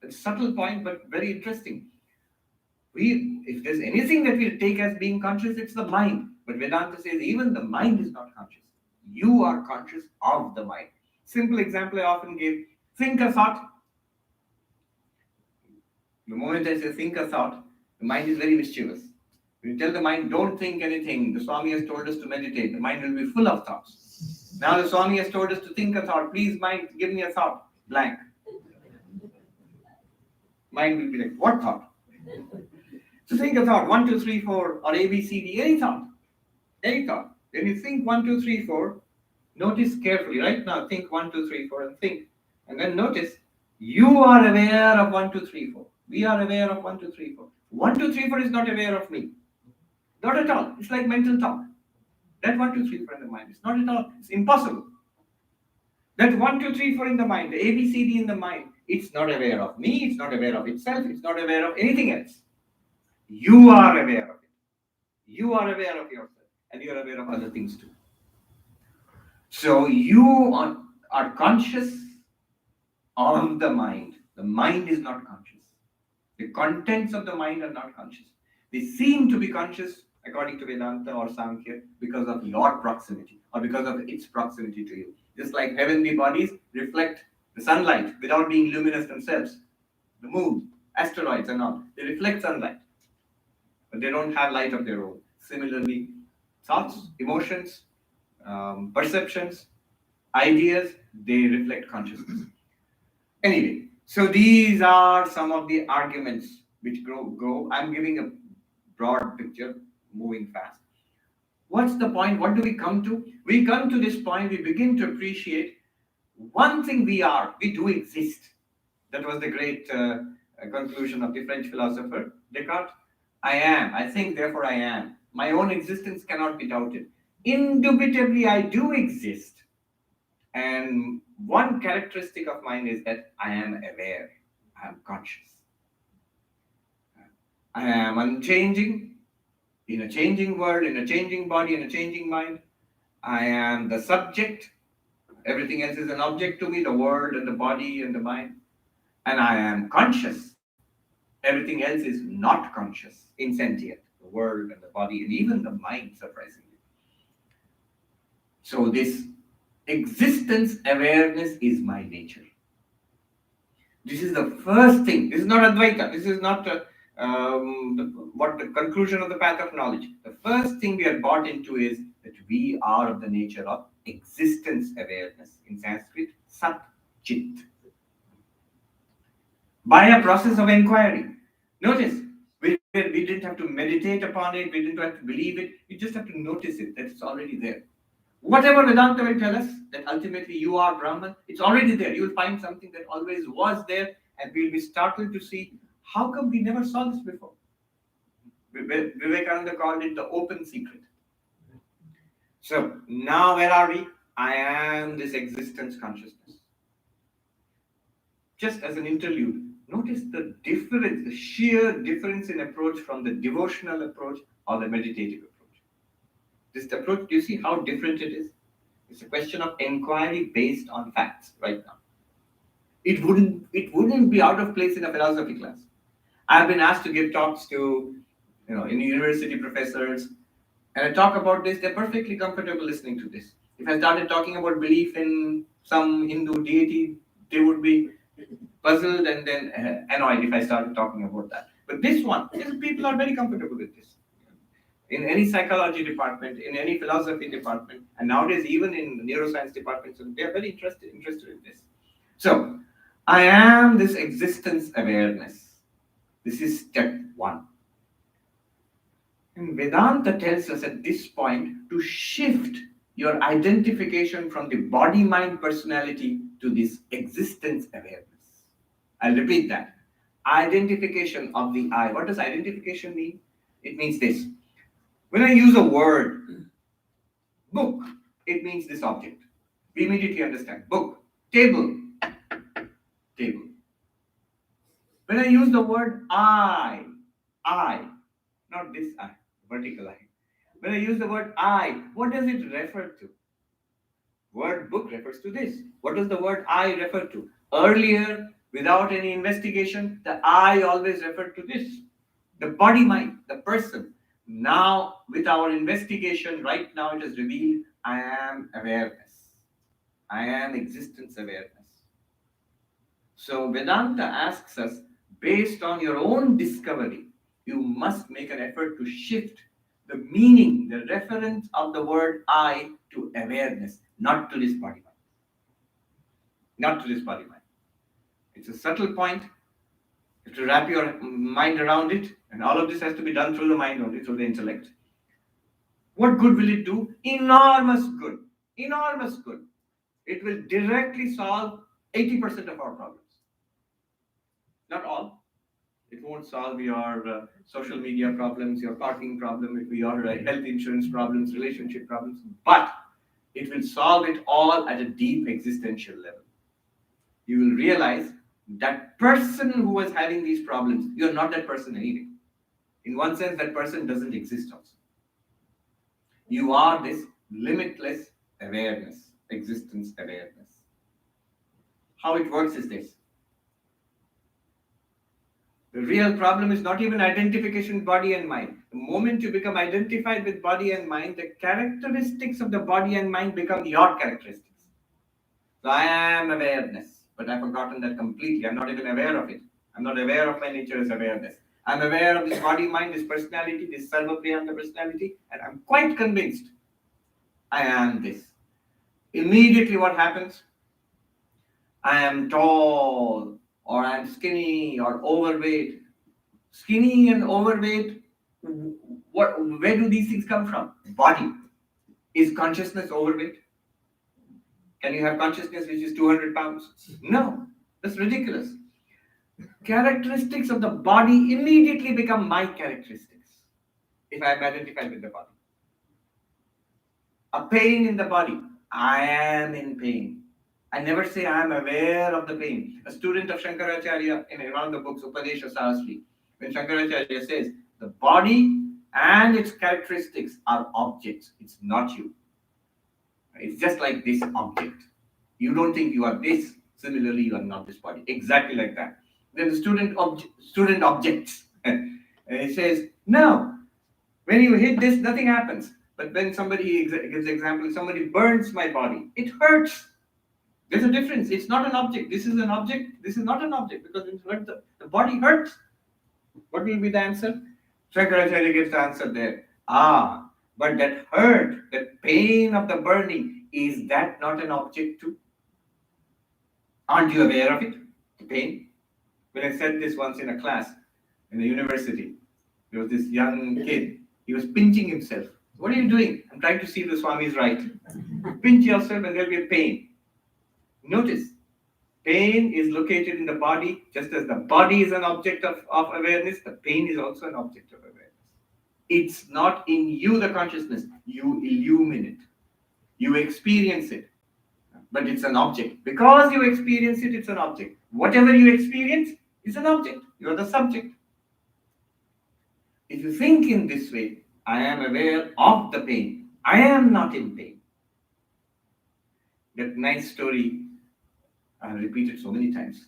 a subtle point, but very interesting. If there's anything that we take as being conscious, it's the mind. But Vedanta says even the mind is not conscious. You are conscious of the mind. Simple example I often give. Think a thought. The moment I say think a thought, the mind is very mischievous. When you tell the mind, don't think anything, the Swami has told us to meditate, the mind will be full of thoughts. Now the Swami has told us to think a thought. Please, mind, give me a thought. Blank. Mind will be like, what thought? So think a thought, 1, 2, 3, 4, or A, B, C, D, any thought. Any thought. When you think 1, 2, 3, 4, notice carefully. Right now, think 1, 2, 3, 4 and think. And then notice, you are aware of 1, 2, 3, 4. We are aware of 1, 2, 3, 4. 1, 2, 3, 4 is not aware of me. Not at all. It's like mental talk. That 1, 2, 3, 4 in the mind. It's not at all. It's impossible. That 1, 2, 3, 4 in the mind, the ABCD in the mind, it's not aware of me. It's not aware of itself. It's not aware of anything else. You are aware of it. You are aware of yourself. And you are aware of other things too. So you are conscious of the mind. The mind is not conscious. The contents of the mind are not conscious. They seem to be conscious, according to Vedanta or Sankhya, because of your proximity or because of its proximity to you. Just like heavenly bodies reflect the sunlight without being luminous themselves. The moon, asteroids and all, they reflect sunlight, but they don't have light of their own. Similarly, thoughts, emotions, perceptions, ideas, they reflect consciousness. Anyway, so these are some of the arguments which go. I'm giving a broad picture, moving fast. What's the point? What do we come to? We come to this point, we begin to appreciate one thing we are. We do exist. That was the great conclusion of the French philosopher Descartes. I am. I think, therefore I am. My own existence cannot be doubted. Indubitably, I do exist. And one characteristic of mine is that I am aware, I am conscious. I am unchanging in a changing world, in a changing body, in a changing mind. I am the subject. Everything else is an object to me, the world and the body and the mind. And I am conscious. Everything else is not conscious, insentient, the world and the body and even the mind, surprisingly. So, this existence awareness is my nature. This is the first thing. This is not Advaita. This is not what the conclusion of the path of knowledge. The first thing we are brought into is that we are of the nature of existence awareness. In Sanskrit, Sat Chit. By a process of inquiry. Notice, we didn't have to meditate upon it, we didn't have to believe it, we just have to notice it, that it's already there. Whatever Vedanta will tell us, that ultimately you are Brahman, it's already there. You will find something that always was there, and we'll be startled to see how come we never saw this before. Vivekananda called it the open secret. So now where are we? I am this existence consciousness. Just as an interlude, notice the difference, the sheer difference in approach from the devotional approach or the meditative approach. This approach, do you see how different it is? It's a question of inquiry based on facts right now. It wouldn't be out of place in a philosophy class. I've been asked to give talks to, in university professors, and I talk about this, they're perfectly comfortable listening to this. If I started talking about belief in some Hindu deity, they would be puzzled and then annoyed if I started talking about that. But this one, people are very comfortable with this. In any psychology department, in any philosophy department, and nowadays even in neuroscience departments, they are very interested in this. So, I am this existence awareness. This is step one. And Vedanta tells us at this point to shift your identification from the body-mind personality to this existence awareness. I'll repeat that. Identification of the I. What does identification mean? It means this. When I use a word, book, it means this object. We immediately understand. Book, table, table. When I use the word I, not this I, vertical I. When I use the word I, what does it refer to? Word book refers to this. What does the word I refer to? Earlier, without any investigation, the I always referred to this. The body mind, the person. Now, with our investigation, right now it is revealed, I am awareness. I am existence awareness. So Vedanta asks us, based on your own discovery, you must make an effort to shift the meaning, the reference of the word I to awareness, not to this body mind. Not to this body mind. It's a subtle point. You have to wrap your mind around it, and all of this has to be done through the mind only, through the intellect. What good will it do? Enormous good. Enormous good. It will directly solve 80% of our problems. Not all. It won't solve your social media problems, your parking problem, your health insurance problems, relationship problems, but it will solve it all at a deep existential level. You will realize that person who was having these problems, you're not that person anyway. In one sense, that person doesn't exist also. You are this limitless awareness, existence awareness. How it works is this. The real problem is not even identification with body and mind. The moment you become identified with body and mind, the characteristics of the body and mind become your characteristics. So I am awareness, but I've forgotten that completely. I'm not even aware of it. I'm not aware of my nature as awareness. I'm aware of this body, mind, this personality, this Sarvapriyananda personality, and I'm quite convinced I am this. Immediately what happens? I am tall, or I'm skinny, or overweight. Skinny and overweight, where do these things come from? Body. Is consciousness overweight? Can you have consciousness which is 200 pounds? No, that's ridiculous. Characteristics of the body immediately become my characteristics if I am identified with the body. A pain in the body, I am in pain. I never say I am aware of the pain. A student of Shankaracharya in one of the books, Upadesha Sahasri, when Shankaracharya says, the body and its characteristics are objects, it's not you. It's just like this object. You don't think you are this, similarly, you are not this body. Exactly like that. Then the student objects. And he says, no, when you hit this, nothing happens. But when somebody gives example, somebody burns my body, it hurts. There's a difference. It's not an object. This is an object. This is not an object because when you hurt the body hurts. What will be the answer? Shankaracharya gives the answer there. But that hurt, that pain of the burning, is that not an object too? Aren't you aware of it? The pain? When I said this once in a class in the university, there was this young kid. He was pinching himself. What are you doing? I'm trying to see if the Swami is right. Pinch yourself and there'll be a pain. Notice, pain is located in the body, just as the body is an object of awareness, the pain is also an object of awareness. It's not in you, the consciousness. You illumine it. You experience it. But it's an object. Because you experience it, it's an object. Whatever you experience is an object. You're the subject. If you think in this way, I am aware of the pain. I am not in pain. That nice story I repeat it so many times.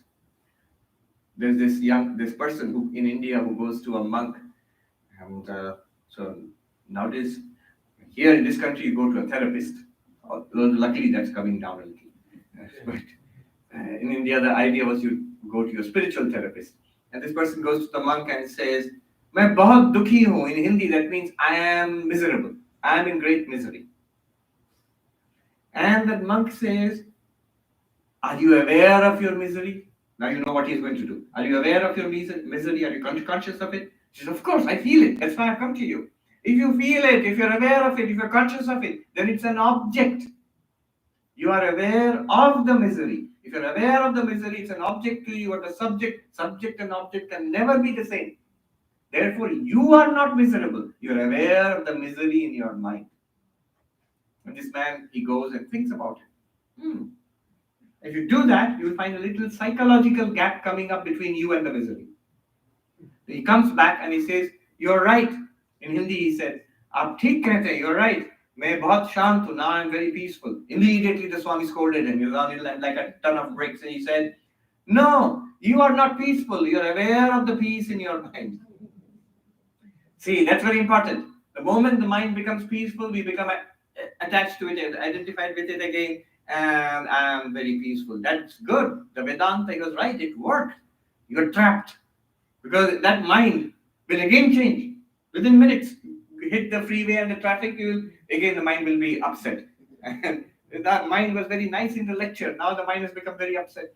There's this person who in India who goes to a monk, and so nowadays here in this country you go to a therapist. Luckily that's coming down a little. But in India the idea was you go to your spiritual therapist, and this person goes to the monk and says, "मैं बहुत दुखी हूँ." In Hindi that means I am miserable. I am in great misery. And the monk says, are you aware of your misery? Now you know what he's going to do. Are you aware of your misery? Are you conscious of it? She says, of course, I feel it. That's why I've come to you. If you feel it, if you're aware of it, if you're conscious of it, then it's an object. You are aware of the misery. If you're aware of the misery, it's an object to you. You are the subject. Subject and object can never be the same. Therefore, you are not miserable. You're aware of the misery in your mind. And this man, he goes and thinks about it. If you do that, you will find a little psychological gap coming up between you and the misery. He comes back and he says, you're right. In Hindi he said, "Aap theek kehte hain, you're right. Main bahut shant hu, now I'm very peaceful." Immediately the Swami scolded him. He was on it like a ton of bricks, and he said, no, you are not peaceful. You're aware of the peace in your mind. See, that's very important. The moment the mind becomes peaceful, we become attached to it, identified with it again. And I am very peaceful. That's good. The Vedanta, he was right. It worked. You're trapped. Because that mind will again change. Within minutes, you hit the freeway and the traffic, again the mind will be upset. And that mind was very nice in the lecture. Now the mind has become very upset.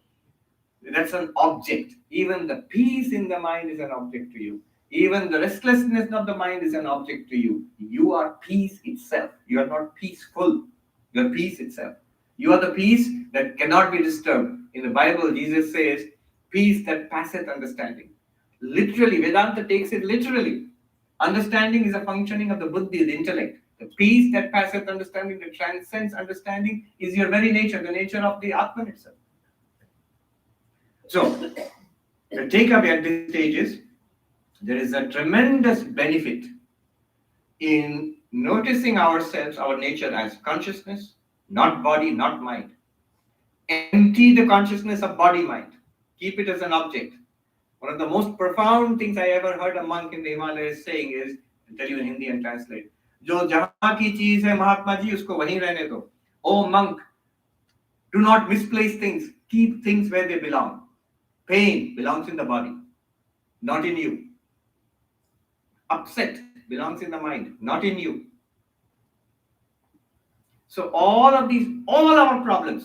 That's an object. Even the peace in the mind is an object to you. Even the restlessness of the mind is an object to you. You are peace itself. You are not peaceful. You are peace itself. You are the peace that cannot be disturbed. In the Bible, Jesus says, peace that passeth understanding. Literally, Vedanta takes it literally. Understanding is a functioning of the buddhi, the intellect. The peace that passeth understanding, that transcends understanding, is your very nature, the nature of the Atman itself. So, the takeaway at this stage is, there is a tremendous benefit in noticing ourselves, our nature as consciousness, not body, not mind. Empty the consciousness of body-mind. Keep it as an object. One of the most profound things I ever heard a monk in the Himalayas saying is, I'll tell you in Hindi and translate, Jo jahan ki cheez hai Mahatma ji, usko wahin rehne do. Oh monk, do not misplace things. Keep things where they belong. Pain belongs in the body, not in you. Upset belongs in the mind, not in you. So all our problems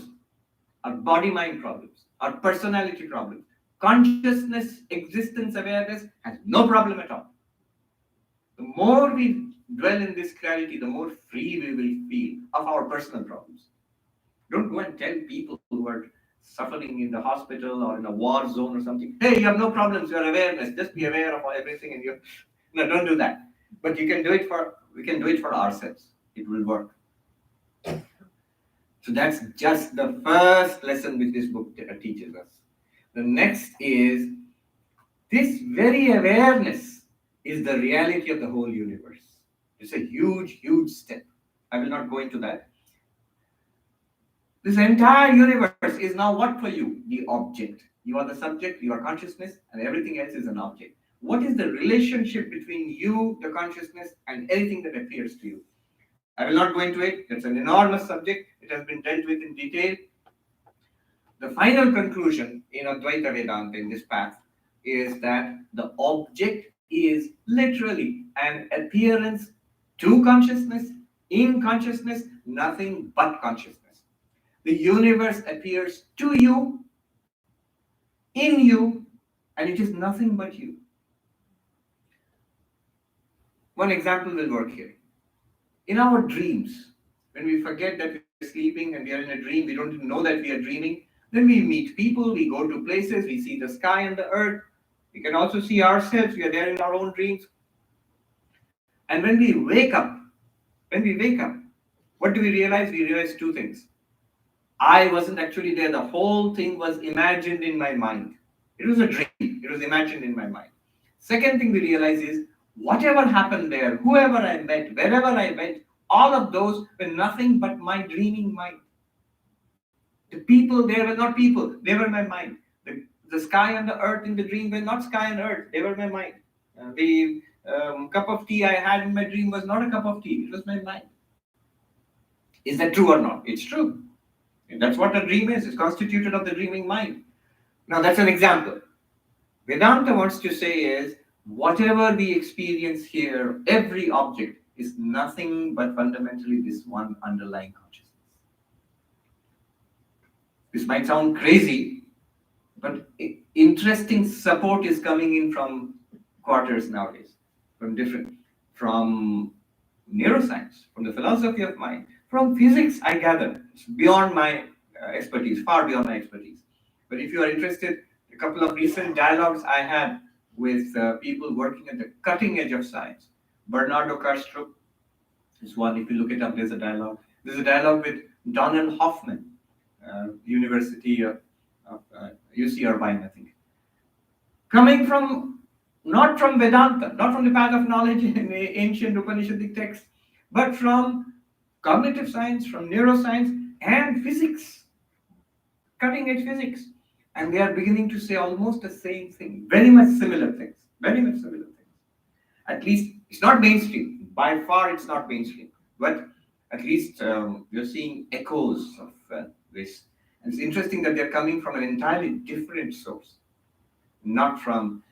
are body-mind problems, are personality problems. Consciousness, existence, awareness has no problem at all. The more we dwell in this clarity, the more free we will feel of our personal problems. Don't go and tell people who are suffering in the hospital or in a war zone or something, hey, you have no problems, you are awareness, just be aware of everything and you. No, don't do that. But we can do it for ourselves. It will work. So that's just the first lesson which this book teaches us. The next is this very awareness is the reality of the whole universe. It's a huge, huge step. I will not go into that. This entire universe is now what for you? The object. You are the subject, you are consciousness, and everything else is an object. What is the relationship between you, the consciousness, and anything that appears to you? I will not go into it. It's an enormous subject. It has been dealt with in detail. The final conclusion in Advaita Vedanta in this path is that the object is literally an appearance to consciousness, in consciousness, nothing but consciousness. The universe appears to you, in you, and it is nothing but you. One example will work here. In our dreams, when we forget that we're sleeping and we are in a dream, we don't even know that we are dreaming. Then we meet people, we go to places, we see the sky and the earth. We can also see ourselves, we are there in our own dreams. And when we wake up, what do we realize? We realize two things. I wasn't actually there. The whole thing was imagined in my mind. It was a dream. It was imagined in my mind. Second thing we realize is whatever happened there, whoever I met, wherever I went, all of those were nothing but my dreaming mind. The people there were not people, they were my mind. The sky and the earth in the dream were not sky and earth, they were my mind. The cup of tea I had in my dream was not a cup of tea, it was my mind. Is that true or not? It's true. And that's what a dream is. It's constituted of the dreaming mind. Now that's an example. Vedanta wants to say is, whatever we experience here, every object is nothing but fundamentally this one underlying consciousness. This might sound crazy, but interesting support is coming in from quarters nowadays, from neuroscience, from the philosophy of mind, from physics, I gather. It's beyond my expertise, far beyond my expertise. But if you are interested, a couple of recent dialogues I had with people working at the cutting edge of science. Bernardo Kastrup is one. If you look it up, there's a dialogue. There's a dialogue with Donald Hoffman, University of UC Irvine, I think. Coming from, not from Vedanta, not from the path of knowledge in the ancient Upanishadic texts, but from cognitive science, from neuroscience, and physics, cutting edge physics. And they are beginning to say almost the same thing, very much similar things, very much similar things. At least it's not mainstream. By far, it's not mainstream. But at least you're seeing echoes of this. And it's interesting that they're coming from an entirely different source, not from.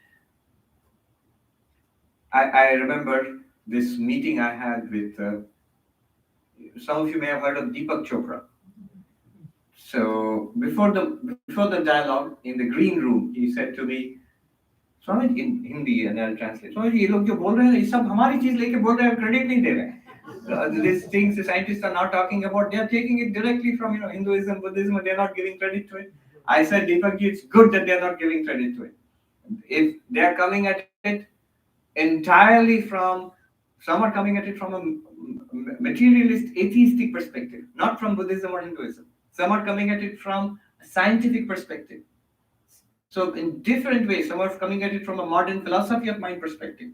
I remember this meeting I had with. Some of you may have heard of Deepak Chopra. So before the dialogue in the green room, he said to me, Swami, in Hindi, and I'll translate. Swami, ये लोग जो बोल रहे हैं, ये सब हमारी चीज लेके बोल रहे हैं, credit नहीं दे रहे. These things the scientists are now talking about, they are taking it directly from Hinduism, Buddhism, and they are not giving credit to it. I said, Deepak, it's good that they are not giving credit to it. If they are coming at it entirely from, some are coming at it from a materialist, atheistic perspective, not from Buddhism or Hinduism. Some are coming at it from a scientific perspective. So in different ways, some are coming at it from a modern philosophy of mind perspective.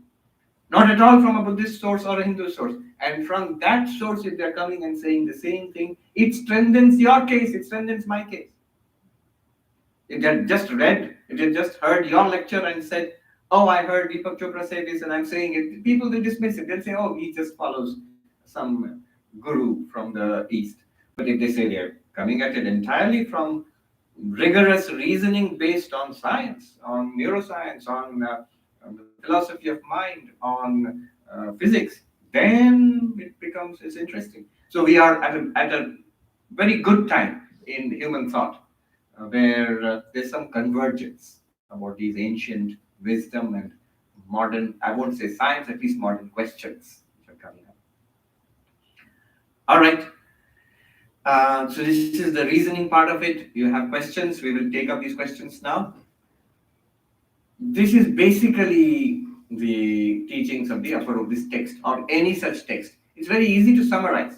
Not at all from a Buddhist source or a Hindu source. And from that source, if they're coming and saying the same thing, it strengthens your case, it strengthens my case. If they had just read, if they had just heard your lecture and said, oh, I heard Deepak Chopra say this and I'm saying it, people will dismiss it. They'll say, oh, he just follows some guru from the East. But if they say they're coming at it entirely from rigorous reasoning based on science, on neuroscience, on the philosophy of mind, on physics, then it's interesting. So we are at a very good time in human thought where there's some convergence about these ancient wisdom and modern, I won't say science, at least modern questions which are coming up. All right. So this is the reasoning part of it. You have questions. We will take up these questions now. This is basically the teachings of the upper of this text or any such text. It's very easy to summarize.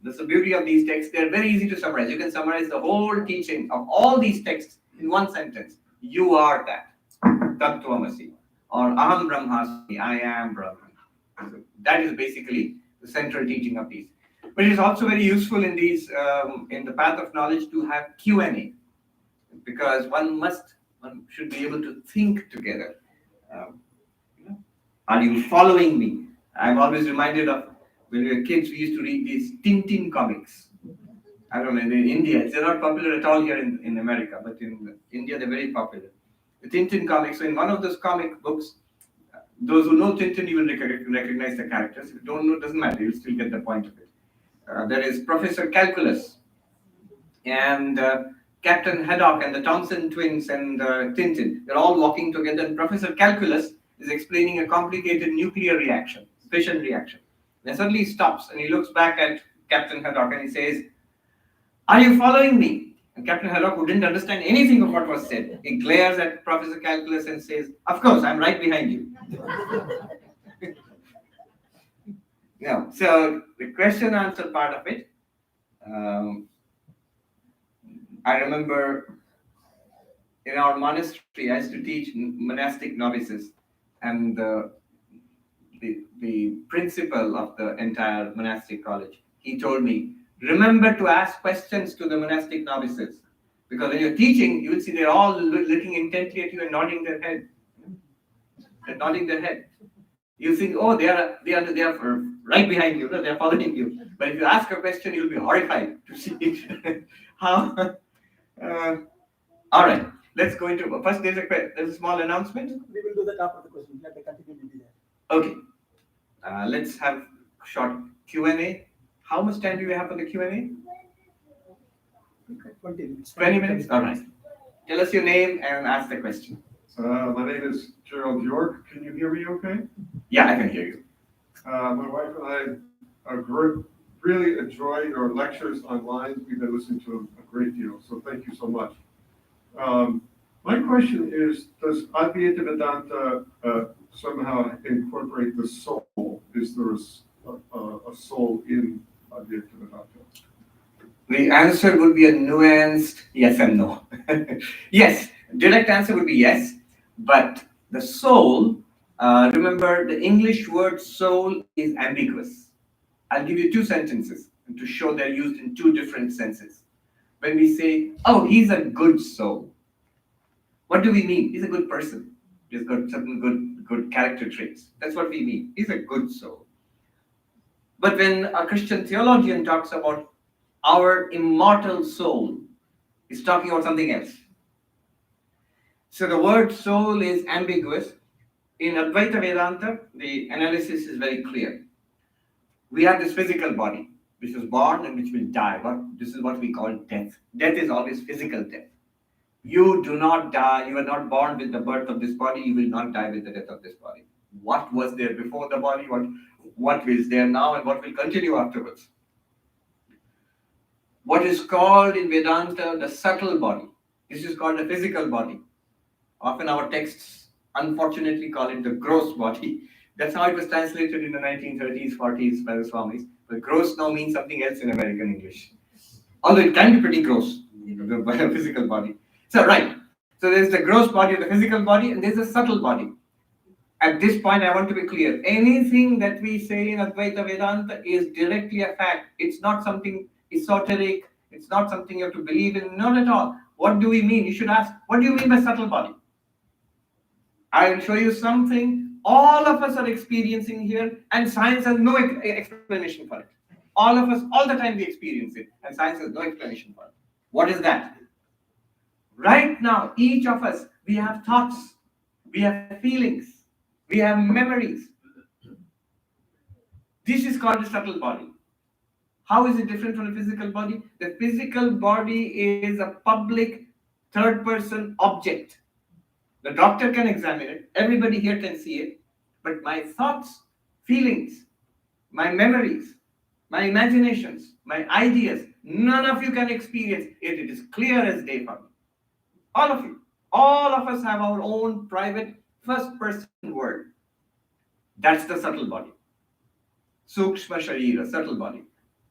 That's the beauty of these texts. They're very easy to summarize. You can summarize the whole teaching of all these texts in one sentence. You are that. Tattvamasi. Or Aham Brahmasmi. I am Brahman. So that is basically the central teaching of these. But it is also very useful in these, in the path of knowledge, to have Q&A, because one should be able to think together. Are you following me? I'm always reminded of when we were kids, we used to read these Tintin comics. I don't know, in India, they're not popular at all here in America, but in India, they're very popular. The Tintin comics, so in one of those comic books, those who know Tintin, you will recognize the characters. If you don't know, it doesn't matter, you'll still get the point of it. There is Professor Calculus and Captain Haddock and the Thompson twins and Tintin. They're all walking together, and Professor Calculus is explaining a complicated nuclear reaction, fission reaction. Then suddenly he stops and he looks back at Captain Haddock and he says, "Are you following me?" And Captain Haddock, who didn't understand anything of what was said, he glares at Professor Calculus and says, "Of course, I'm right behind you." Now, so the question answer part of it, I remember in our monastery, I used to teach monastic novices, and the principal of the entire monastic college, he told me, remember to ask questions to the monastic novices, because when you're teaching, you will see they're all looking intently at you and nodding their head. They're nodding their head. You think, oh, they are right behind you, they're following you. But if you ask a question, you'll be horrified to see how. All right, let's go into first. There's a small announcement. We will do that after the question. Let the continue to be there. Okay, let's have short Q&A. How much time do we have for the Q&A? 20 minutes. 20 minutes. All right. Tell us your name and ask the question. My name is Gerald York. Can you hear me okay? Yeah, I can hear you. My wife and I really enjoy your lectures online. We've been listening to them a great deal, so thank you so much. My question is, does Advaita Vedanta somehow incorporate the soul? Is there a soul in Advaita Vedanta? The answer would be a nuanced yes and no. Yes, direct answer would be yes, but the soul, remember the English word soul is ambiguous. I'll give you two sentences to show they're used in two different senses. When we say, oh, he's a good soul, what do we mean? He's a good person. He's got certain good character traits. That's what we mean. He's a good soul. But when a Christian theologian talks about our immortal soul, he's talking about something else. So the word soul is ambiguous. In Advaita Vedanta, the analysis is very clear. We have this physical body, which was born and which will die. This is what we call death. Death is always physical death. You do not die. You are not born with the birth of this body. You will not die with the death of this body. What was there before the body? What is there now, and what will continue afterwards? What is called in Vedanta the subtle body. This is called the physical body. Often our texts, unfortunately, call it the gross body. That's how it was translated in the 1930s, 40s by the Swamis. But gross now means something else in American English. Although it can be pretty gross, the physical body. So, right. So there's the gross body of the physical body, and there's a subtle body. At this point, I want to be clear. Anything that we say in Advaita Vedanta is directly a fact. It's not something esoteric. It's not something you have to believe in. Not at all. What do we mean? You should ask, what do you mean by subtle body? I will show you something all of us are experiencing here, and science has no explanation for it. All of us, all the time we experience it, and science has no explanation for it. What is that? Right now, each of us, we have thoughts, we have feelings, we have memories. This is called the subtle body. How is it different from the physical body? The physical body is a public third-person object. The doctor can examine it, everybody here can see it, but my thoughts, feelings, my memories, my imaginations, my ideas, none of you can experience it. It is clear as day for me. All of you. All of us have our own private first-person world. That's the subtle body. Sukshma Sharira, subtle body.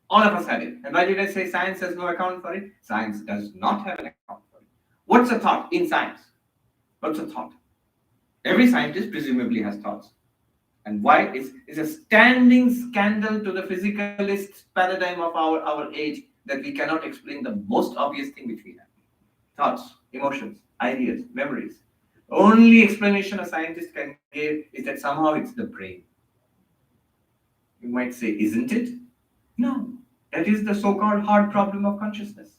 All of us have it. And why did I say science has no account for it? Science does not have an account for it. What's a thought in science? What's a thought? Every scientist presumably has thoughts. And why? It's a standing scandal to the physicalist paradigm of our age that we cannot explain the most obvious thing which we have. Thoughts, emotions, ideas, memories. Only explanation a scientist can give is that somehow it's the brain. You might say, isn't it? No. That is the so-called hard problem of consciousness.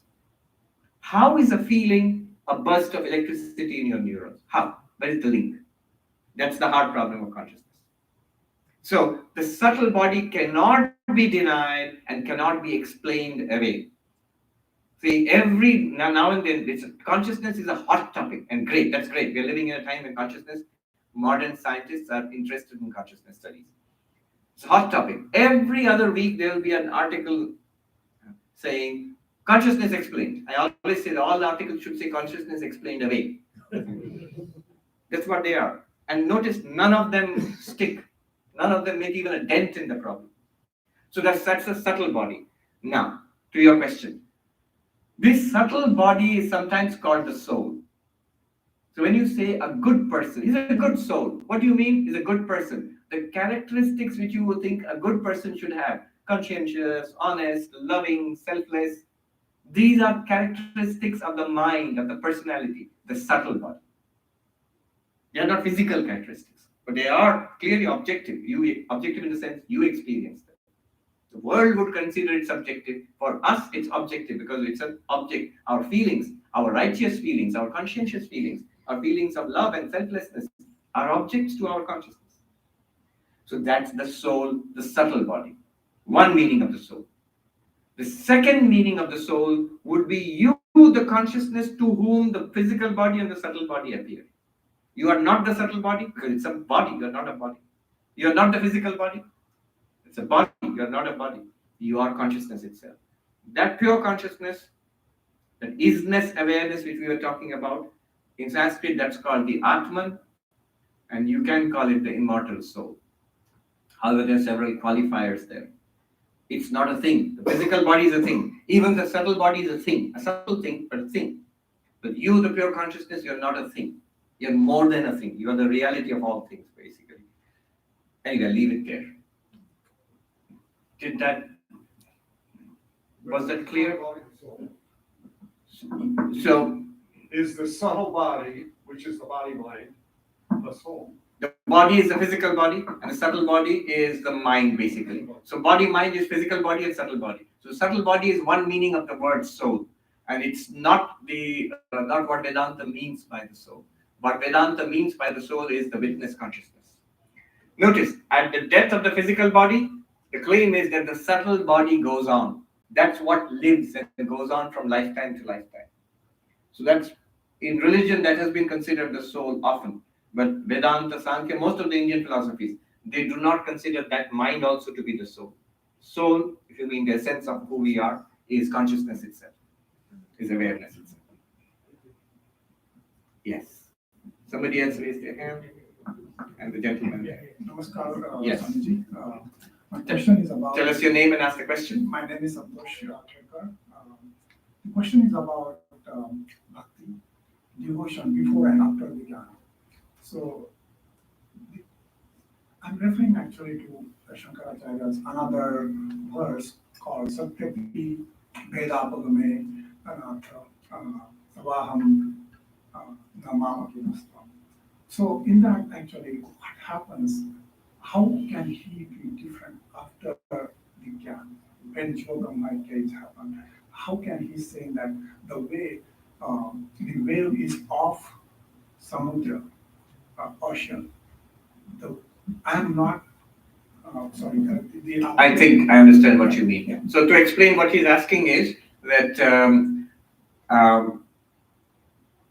How is a feeling a burst of electricity in your neurons? How? Where is the link? That's the hard problem of consciousness. So the subtle body cannot be denied and cannot be explained away. See, every now and then, consciousness is a hot topic, and great, that's great. We're living in a time when consciousness, modern scientists are interested in consciousness studies. It's a hot topic. Every other week, there will be an article saying, consciousness explained. I always say that all the articles should say consciousness explained away. That's what they are. And notice none of them stick. None of them make even a dent in the problem. So that's a subtle body. Now, to your question. This subtle body is sometimes called the soul. So when you say a good person, he's a good soul. What do you mean? He's a good person. The characteristics which you would think a good person should have, conscientious, honest, loving, selfless, these are characteristics of the mind, of the personality, the subtle body. They are not physical characteristics, but they are clearly objective. Objective in the sense you experience them. The world would consider it subjective. For us, it's objective because it's an object. Our feelings, our righteous feelings, our conscientious feelings, our feelings of love and selflessness are objects to our consciousness. So that's the soul, the subtle body. One meaning of the soul. The second meaning of the soul would be you, the consciousness to whom the physical body and the subtle body appear. You are not the subtle body because it's a body. You are not a body. You are not the physical body. It's a body. You are not a body. You are consciousness itself. That pure consciousness, that isness awareness which we were talking about, in Sanskrit that's called the Atman, and you can call it the immortal soul. However, there are several qualifiers there. It's not a thing. The physical body is a thing. Even the subtle body is a thing. A subtle thing, but a thing. But you, the pure consciousness, you're not a thing. You're more than a thing. You are the reality of all things, basically. Anyway, leave it there. Was that clear? So, Is the subtle body, which is the body mind, the soul? the body is the physical body, and the subtle body is the mind, basically. So, body-mind is physical body and subtle body. So, subtle body is one meaning of the word soul, and it's not not what Vedanta means by the soul. What Vedanta means by the soul is the witness consciousness. Notice, at the death of the physical body, the claim is that the subtle body goes on. That's what lives and goes on from lifetime to lifetime. So that's, in religion, that has been considered the soul often. But Vedanta, Sankhya, most of the Indian philosophies, they do not consider that mind also to be the soul. Soul, if you mean the essence of who we are, is consciousness itself, is awareness itself. Yes. Somebody else raised their hand? And the gentleman there. Namaskar, Yes. Swamiji. My question is about. Tell us your name and ask the question. My name is Santosh Atkar. The question is about bhakti, devotion before and after the jnana. So I'm referring actually to Shankaracharya's another verse called Satyapi Vedapagame Savaham Namamakinastam. So in that actually what happens, how can he be different after the jnana? When Yogamaya case happened, how can he say that the way the wave is off Samudra, ocean, I am not, sorry, I think I understand what you mean. So to explain what he's asking is that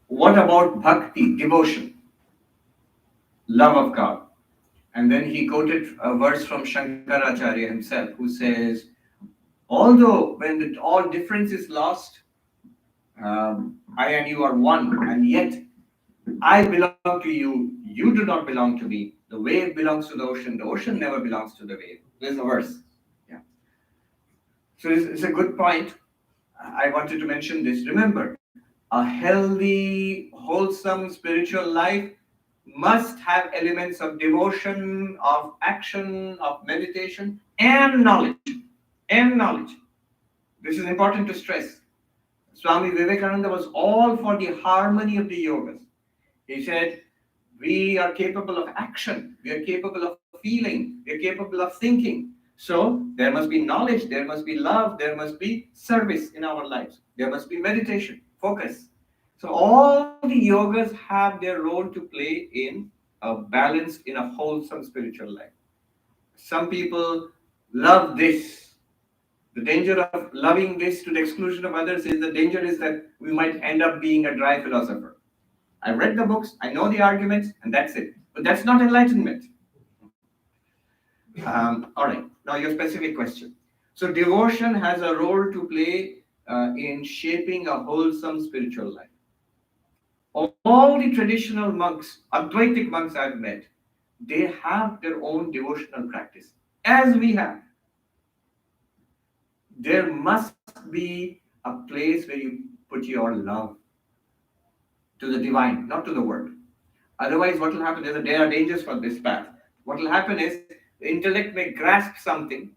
what about bhakti, devotion, love of God? And then he quoted a verse from Shankaracharya himself who says, although when all difference is lost, I and you are one, and yet I belong to you, you do not belong to me. The wave belongs to the ocean never belongs to the wave. There's a verse. Yeah. So it's a good point. I wanted to mention this. Remember, a healthy, wholesome spiritual life must have elements of devotion, of action, of meditation, and knowledge. And knowledge. This is important to stress. Swami Vivekananda was all for the harmony of the yogas. He said, we are capable of action, we are capable of feeling, we are capable of thinking. So there must be knowledge, there must be love, there must be service in our lives. There must be meditation, focus. So all the yogas have their role to play in a balanced, in a wholesome spiritual life. Some people love this. The danger of loving this to the exclusion of others is the danger is that we might end up being a dry philosopher. I read the books, I know the arguments, and that's it. But that's not enlightenment. All right, now your specific question. So devotion has a role to play in shaping a wholesome spiritual life. All the traditional monks, Advaitic monks I've met, they have their own devotional practice, as we have. There must be a place where you put your love to the divine, not to the world. Otherwise, what will happen is that there are dangers for this path. What will happen is the intellect may grasp something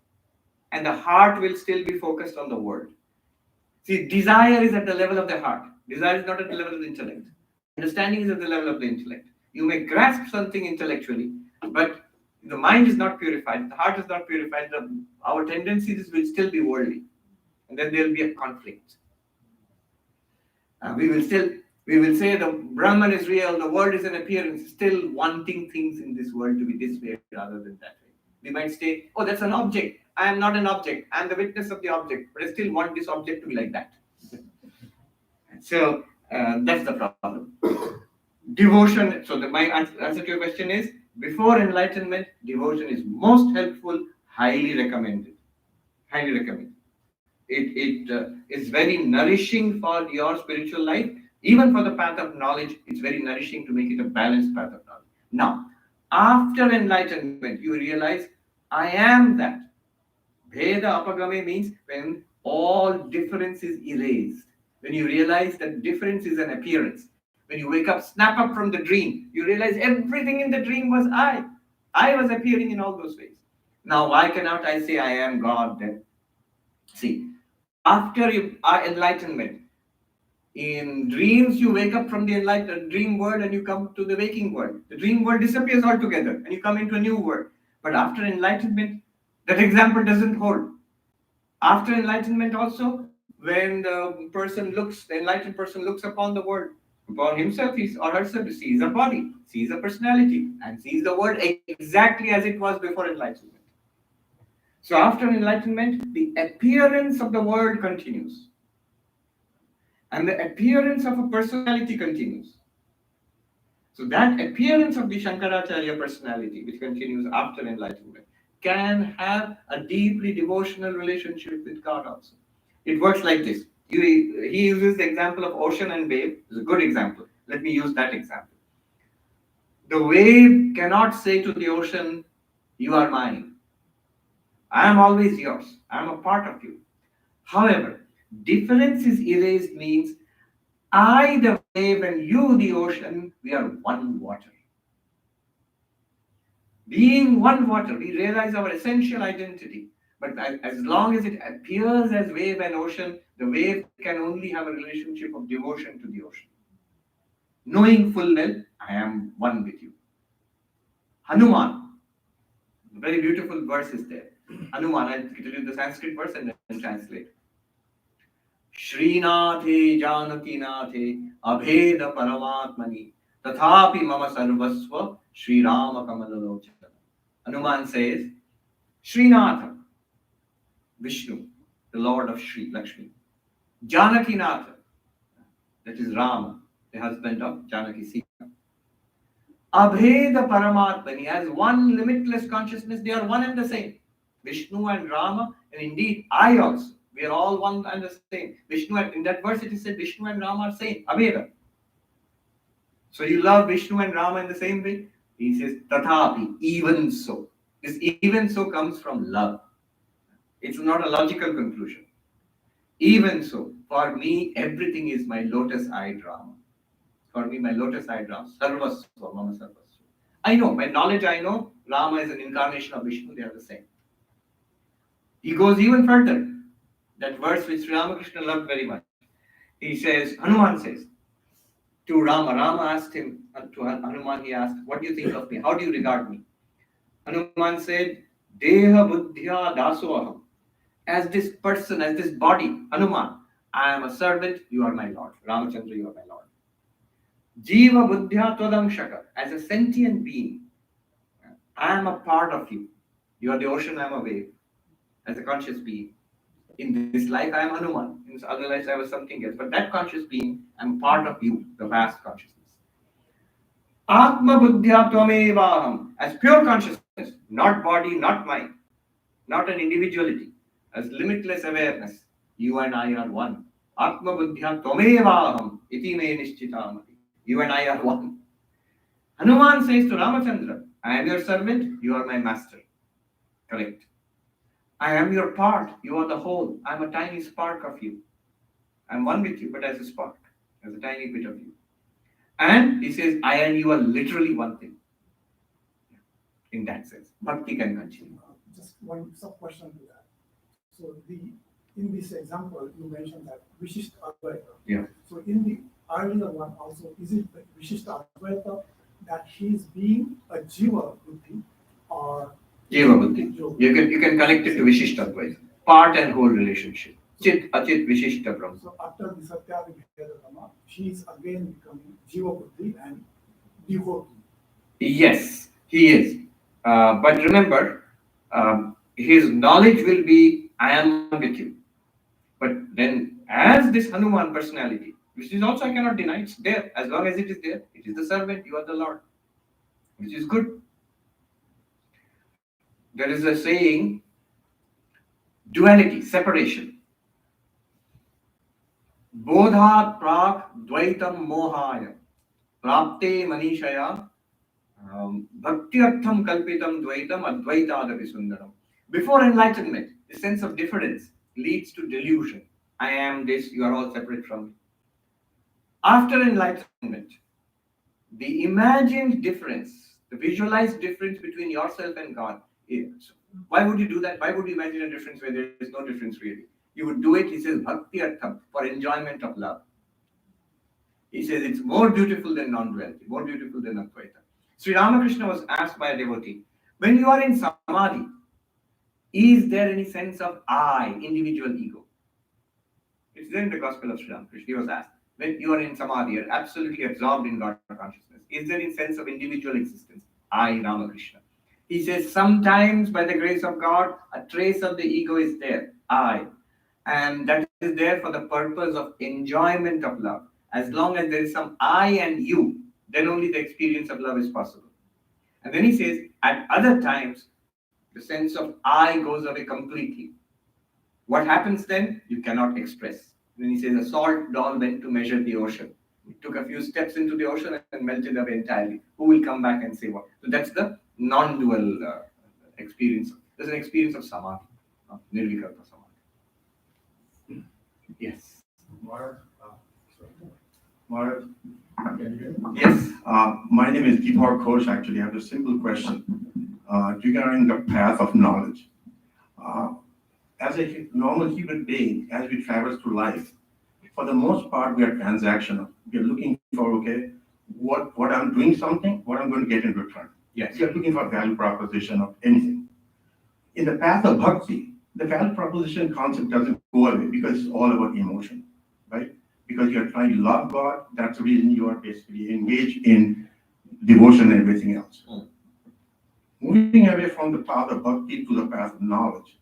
and the heart will still be focused on the world. See, desire is at the level of the heart. Desire is not at the level of the intellect. Understanding is at the level of the intellect. You may grasp something intellectually, but the mind is not purified, the heart is not purified, our tendencies will still be worldly. And then there will be a conflict. We will say the Brahman is real, the world is an appearance, still wanting things in this world to be this way rather than that way. We might say, oh, that's an object. I am not an object. I am the witness of the object, but I still want this object to be like that. So that's the problem. Devotion, so my answer to your question is, before enlightenment, devotion is most helpful, highly recommended. Highly recommended. It is very nourishing for your spiritual life. Even for the path of knowledge, it's very nourishing to make it a balanced path of knowledge. Now, after enlightenment, you realize, I am that. Bheda apagame means when all difference is erased. When you realize that difference is an appearance. When you wake up, snap up from the dream, you realize everything in the dream was I. I was appearing in all those ways. Now, why cannot I say I am God then? See, after enlightenment, in dreams, you wake up from the enlightened dream world and you come to the waking world. The dream world disappears altogether and you come into a new world. But after enlightenment, that example doesn't hold. After enlightenment also, when the enlightened person looks upon the world, upon himself or herself, he sees a body, sees a personality, and sees the world exactly as it was before enlightenment. So after enlightenment, the appearance of the world continues. And the appearance of a personality continues. So that appearance of the Shankaracharya personality, which continues after enlightenment, can have a deeply devotional relationship with God also. It works like this. He uses the example of ocean and wave. It's a good example. Let me use that example. The wave cannot say to the ocean, you are mine. I am always yours. I am a part of you. However, difference is erased means I, the wave, and you, the ocean, we are one water. Being one water, we realize our essential identity. But as long as it appears as wave and ocean, the wave can only have a relationship of devotion to the ocean. Knowing full well, I am one with you. Hanuman, a very beautiful verse is there. Hanuman, I'll tell you the Sanskrit verse and then translate. Srinathe Janakinathe Abheda Paramatmani Tathapi Mama Sarvasva Sri Rama Kamalalochana. Hanuman says, Srinatha, Vishnu, the Lord of Sri Lakshmi. Janakinatha, that is Rama, the husband of Janaki Sita. Abheda Paramatmani, as one limitless consciousness, they are one and the same. Vishnu and Rama, and indeed I also. We are all one and the same. Vishnu, in that verse it is said Vishnu and Rama are same. Abheda. So you love Vishnu and Rama in the same way? He says, Tathapi, even so. This even so comes from love. It's not a logical conclusion. Even so, for me, everything is my lotus-eyed Rama. For me, my lotus-eyed Rama, Sarvasva, Mama Sarvasva. I know, by knowledge I know, Rama is an incarnation of Vishnu, they are the same. He goes even further. That verse which Sri Ramakrishna loved very much. He says, Hanuman says to Rama, Rama asked him, to Hanuman he asked, what do you think of me? How do you regard me? Hanuman said, Deha buddhya dasoham. As this person, as this body, Hanuman, I am a servant, you are my Lord. Ramachandra, you are my Lord. Jiva buddhya twadam shaka. As a sentient being, I am a part of you. You are the ocean, I am a wave. As a conscious being. In this life, I am Hanuman. In this other life, I was something else. But that conscious being, I am part of you, the vast consciousness. Atma buddhya tvamevaham. As pure consciousness, not body, not mind, not an individuality, as limitless awareness, you and I are one. Atma buddhya tvamevaham iti me nishchitamati. You and I are one. Hanuman says to Ramachandra, I am your servant, you are my master. Correct. I am your part, you are the whole. I am a tiny spark of you. I am one with you, but as a spark, as a tiny bit of you. And he says, I and you are literally one thing. In that sense, bhakti can continue. Just one sub question to that. So in this example, you mentioned that Vishishta Advaita. Yeah. So in the earlier one also, is it Vishishta Advaita that he is being a Jiva Buddhi or Jiva Buddhi. You can connect it to Vishishta Advaita. Part and whole relationship. Chit Achit Vishishta Brahma. So after the Satyadi Bhedadama, she is again becoming Jiva Buddhi and devotee. Yes, he is. But remember, his knowledge will be, I am with you. But then, as this Hanuman personality, which is also I cannot deny, it's there. As long as it is there, it is the servant, you are the Lord, which is good. There is a saying, duality, separation. Bodhat prak dvaitam mohaya prapte manishaya bhaktyartham kalpitam dvaitam advaitadapi sundaram. Before enlightenment, the sense of difference leads to delusion. I am this, you are all separate from me. After enlightenment, the imagined difference, the visualized difference between yourself and God is. Why would you do that? Why would you imagine a difference where there is no difference really? You would do it, he says, bhakti artham, for enjoyment of love. He says it's more beautiful than non-duality, more beautiful than Advaita. Sri Ramakrishna was asked by a devotee, when you are in samadhi, is there any sense of I, individual ego? It's there in the Gospel of Sri Ramakrishna. He was asked, when you are in samadhi, you are absolutely absorbed in God consciousness, is there any sense of individual existence? I, Ramakrishna. He says, sometimes by the grace of God, a trace of the ego is there, I. And that is there for the purpose of enjoyment of love. As long as there is some I and you, then only the experience of love is possible. And then he says, at other times, the sense of I goes away completely. What happens then? You cannot express. Then he says, a salt doll went to measure the ocean. It took a few steps into the ocean and melted away entirely. Who will come back and say what? So that's the non-dual experience. There's an experience of samadhi, nirvikalpa samadhi. Yes. Maharaj, can you hear me? Yes. My name is Deepar Ghosh. Actually, I have a simple question regarding the path of knowledge. As a normal human being, as we traverse through life, for the most part, we are transactional. We are looking for, okay, what I'm doing something, what I'm going to get in return. Yes. We are looking for value proposition of anything. In the path of bhakti, the value proposition concept doesn't go away because it's all about emotion, right? Because you're trying to love God, that's the reason you are basically engaged in devotion and everything else. Moving away from the path of bhakti to the path of knowledge,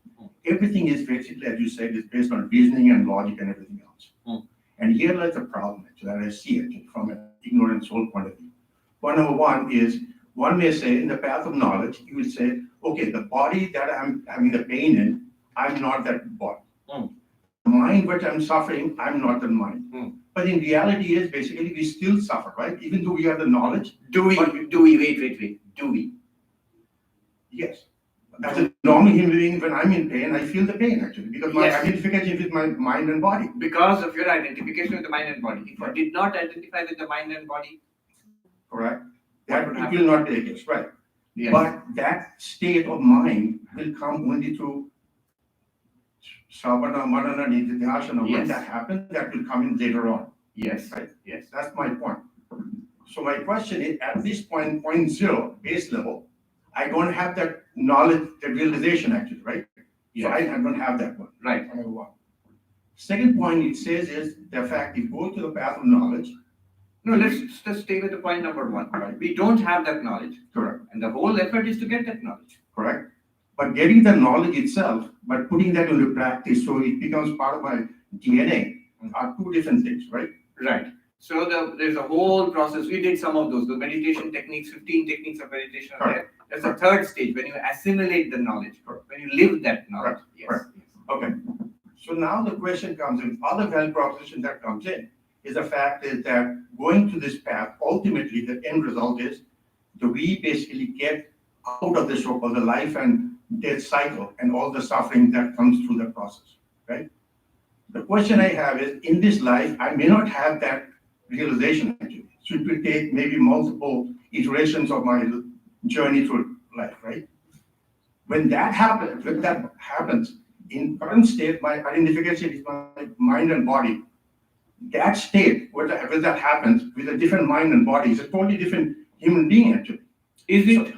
everything is basically, as you said, is based on reasoning and logic and everything else. And here lies the problem that I see it from an ignorant soul point of view. Point number one is, one may say in the path of knowledge, you would say, okay, the body that I'm having the pain in, I'm not that body. The mind which I'm suffering, I'm not the mind. But in reality is basically we still suffer, right? Even though we have the knowledge. Do we? But Wait. Do we? yes. As a normal human being, when I'm in pain, I feel the pain actually, because my Yes. identification with my mind and body. Because of your identification with the mind and body. If you Right. did not identify with the mind and body, Correct? What That would it happen? will not take place, right? yes. But that state of mind will come only through Savana, Manana, Nidhyasana. When Yes. that happens, that will come in later on. yes. Right. Yes. That's my point. So my question is, at this point zero, base level, I don't have that knowledge, the realization actually, right? So I don't have that one. Right. Number one. Second point it says is the fact you go to the path of knowledge. No, let's just stay with the point number one. Right. We don't have that knowledge. Correct. And the whole effort is to get that knowledge. Correct. But getting the knowledge itself, but putting that into practice so it becomes part of my DNA are two different things, right? Right. So there's a whole process. We did some of those. The meditation techniques, 15 techniques of meditation are there. There's a third stage when you assimilate the knowledge, when you live that knowledge. Yes. Correct. Okay. So now the question comes in, other value proposition that comes in is the fact is that going to this path, ultimately the end result is that we basically get out of the so-called the life and death cycle and all the suffering that comes through the process, right? The question I have is, in this life, I may not have that realization actually. So it will take maybe multiple iterations of my journey through life, right? When that happens, in current state, my identification is my mind and body. That state, where that happens with a different mind and body, is a totally different human being actually. Is it?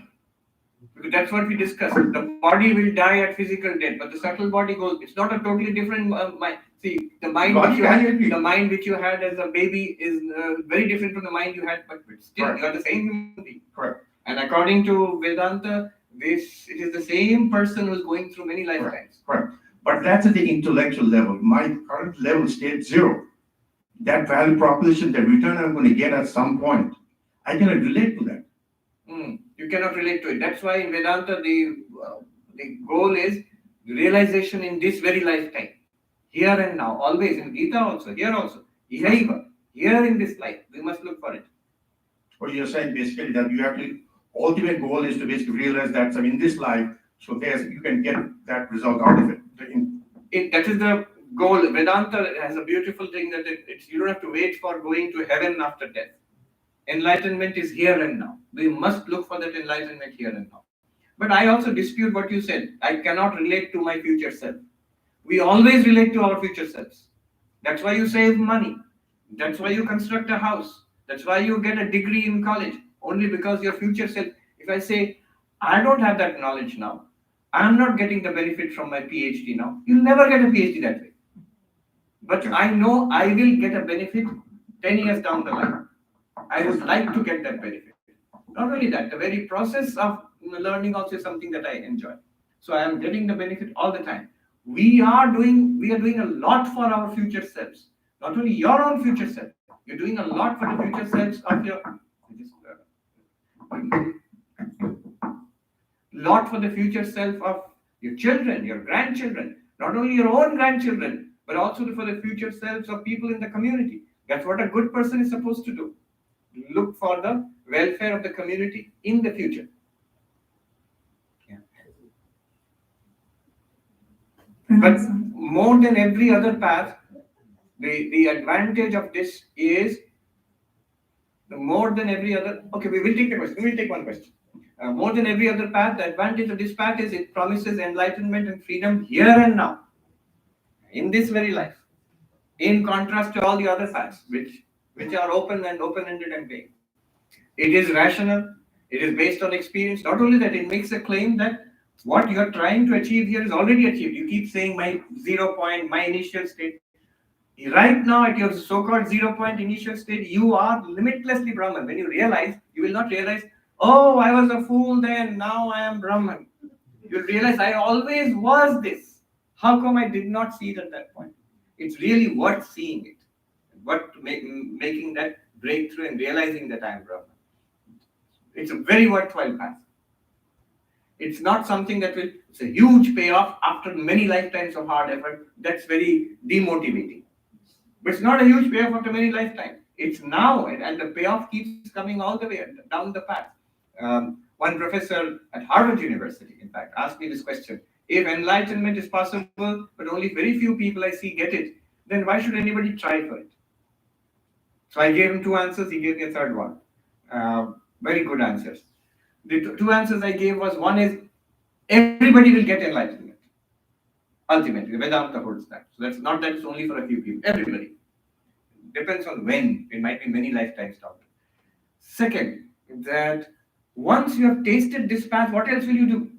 Because that's what we discussed. The body will die at physical death, but the subtle body goes. It's not a totally different mind. See, the mind the mind which you had as a baby is very different from the mind you had, but still Correct. you are the same human being. Correct. And according to Vedanta, it is the same person who's going through many lifetimes. Correct. But that's at the intellectual level. My current level state zero. That value proposition, the return I'm going to get at some point, I cannot relate to that. You cannot relate to it. That's why in Vedanta the goal is realization in this very lifetime, here and now, always in Gita also, here also, ihaiva, here in this life, we must look for it. What you're saying basically that you have to, ultimate goal is to basically realize that in this life, so you can get that result out of it. That is the goal. Vedanta has a beautiful thing that you don't have to wait for going to heaven after death. Enlightenment is here and now. We must look for that enlightenment here and now. But I also dispute what you said. I cannot relate to my future self. We always relate to our future selves. That's why you save money. That's why you construct a house. That's why you get a degree in college. Only because your future self. If I say, I don't have that knowledge now, I'm not getting the benefit from my PhD now, you'll never get a PhD that way. But I know I will get a benefit 10 years down the line. I would like to get that benefit. Not only that, the very process of learning also is something that I enjoy. So I am getting the benefit all the time. We are doing a lot for our future selves. Not only your own future self. You're doing a lot for the future selves of your lot for the future self of your children, your grandchildren. Not only your own grandchildren, but also for the future selves of people in the community. That's what a good person is supposed to do. Look for the welfare of the community in the future. But more than every other path, the advantage of this is more than every other. Okay, we will take the question. We will take one question. More than every other path, the advantage of this path is it promises enlightenment and freedom here and now, in this very life. In contrast to all the other paths, which are open-ended and vague. It is rational. It is based on experience. Not only that, it makes a claim that what you are trying to achieve here is already achieved. You keep saying my 0 point, my initial state. Right now, at your so-called 0 point initial state, you are limitlessly Brahman. When you realize, you will not realize, oh, I was a fool then, now I am Brahman. You will realize, I always was this. How come I did not see it at that point? It's really worth seeing it. Making that breakthrough and realizing that I am Brahman. It's a very worthwhile path. It's not something it's a huge payoff after many lifetimes of hard effort. That's very demotivating. But it's not a huge payoff after many lifetimes. It's now, and the payoff keeps coming all the way down the path. One professor at Harvard University, in fact, asked me this question. If enlightenment is possible, but only very few people I see get it, then why should anybody try for it? So I gave him two answers. He gave me a third one. Very good answers. The two answers I gave was, one is everybody will get enlightenment. Ultimately, Vedanta holds that. So that's not that it's only for a few people. Everybody. Depends on when. It might be many lifetimes down. Second, that once you have tasted this path, what else will you do?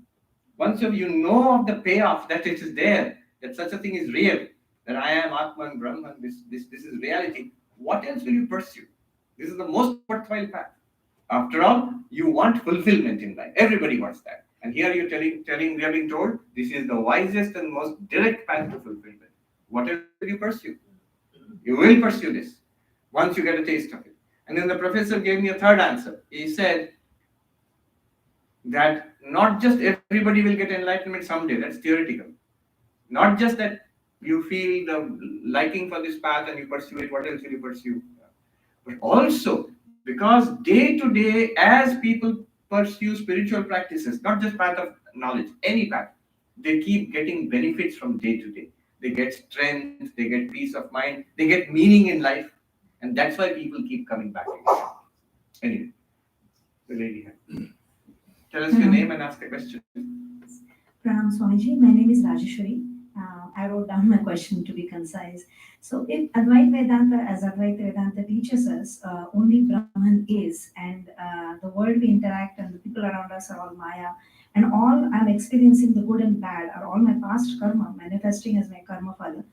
Once you know of the payoff, that it is there, that such a thing is real, that I am Atman, Brahman, this is reality, what else will you pursue? This is the most worthwhile path. After all, you want fulfillment in life. Everybody wants that. And here you're we are being told, this is the wisest and most direct path to fulfillment. What else will you pursue? You will pursue this once you get a taste of it. And then the professor gave me a third answer. He said that not just everybody will get enlightenment someday, that's theoretical. Not just that you feel the liking for this path and you pursue it, what else will you pursue? But also, because day to day, as people pursue spiritual practices, not just path of knowledge, any path, they keep getting benefits from day to day. They get strength, they get peace of mind, they get meaning in life. And that's why people keep coming back again. Anyway, the lady here. Tell us your name and ask a question. Pranam Swamiji, my name is Rajeshwari. I wrote down my question to be concise. So, if Advaita Vedanta, as Advaita Vedanta teaches us, only Brahman is, and the world we interact and the people around us are all Maya, and all I'm experiencing, the good and bad, are all my past karma manifesting as my karma father,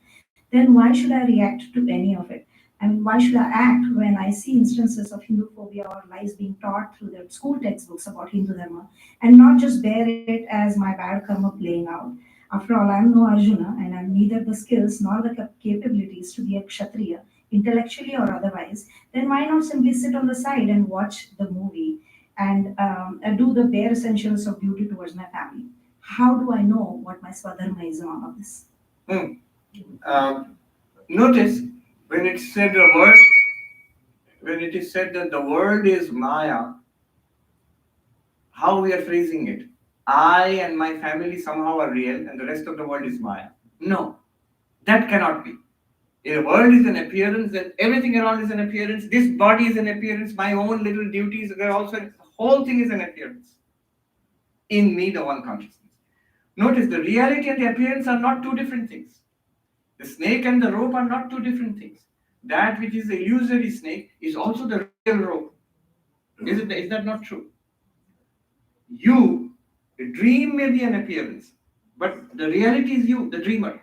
then why should I react to any of it? I mean, why should I act when I see instances of Hindu phobia or lies being taught through the school textbooks about Hindu Dharma, and not just bear it as my bad karma playing out? After all, I am no Arjuna, and I have neither the skills nor the capabilities to be a Kshatriya, intellectually or otherwise. Then why not simply sit on the side and watch the movie and do the bare essentials of duty towards my family? How do I know what my Swadharma is in all of this? Notice when it said the word, when it is said that the world is Maya, how we are phrasing it. I and my family somehow are real and the rest of the world is Maya. No, that cannot be. If the world is an appearance, then everything around is an appearance. This body is an appearance. My own little duties, they're also, the whole thing is an appearance. In me, the one consciousness. Notice the reality and the appearance are not two different things. The snake and the rope are not two different things. That which is the illusory snake is also the real rope. Is that not true? The dream may be an appearance, but the reality is you, the dreamer.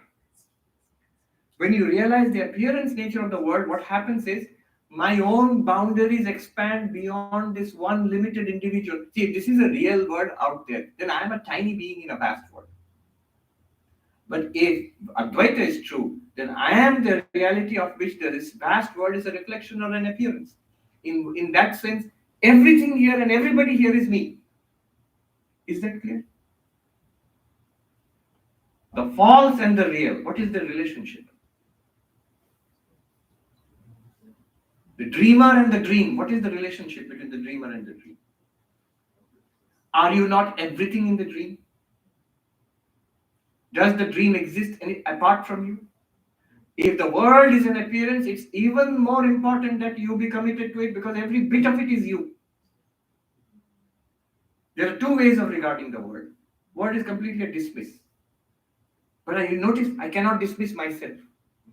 When you realize the appearance nature of the world, what happens is my own boundaries expand beyond this one limited individual. See, if this is a real world out there, then I am a tiny being in a vast world. But if Advaita is true, then I am the reality of which this vast world is a reflection or an appearance. In that sense, everything here and everybody here is me. Is that clear? The false and the real, what is the relationship? The dreamer and the dream, what is the relationship between the dreamer and the dream? Are you not everything in the dream? Does the dream exist apart from you? If the world is an appearance, it's even more important that you be committed to it because every bit of it is you. There are two ways of regarding the world. World is completely a dismiss. But you notice, I cannot dismiss myself.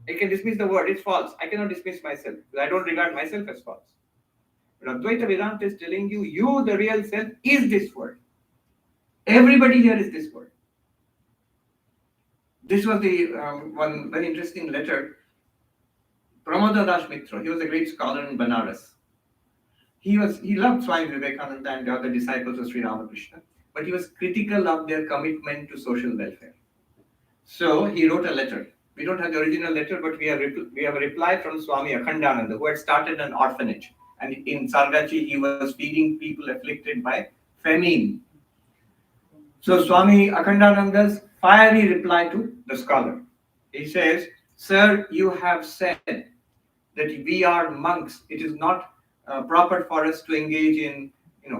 I can dismiss the word, it's false. I cannot dismiss myself because I don't regard myself as false. But Advaita Vedanta is telling you, you, the real self, is this world. Everybody here is this world. This was the one very interesting letter. Pramoda Das Mitra, he was a great scholar in Banaras. He loved Swami Vivekananda and the other disciples of Sri Ramakrishna, but he was critical of their commitment to social welfare. So he wrote a letter. We don't have the original letter, but we have a reply from Swami Akhandananda, who had started an orphanage. And in Sargachi, he was feeding people afflicted by famine. So Swami Akhandananda's fiery reply to the scholar. He says, "Sir, you have said that we are monks. It is not proper for us to engage in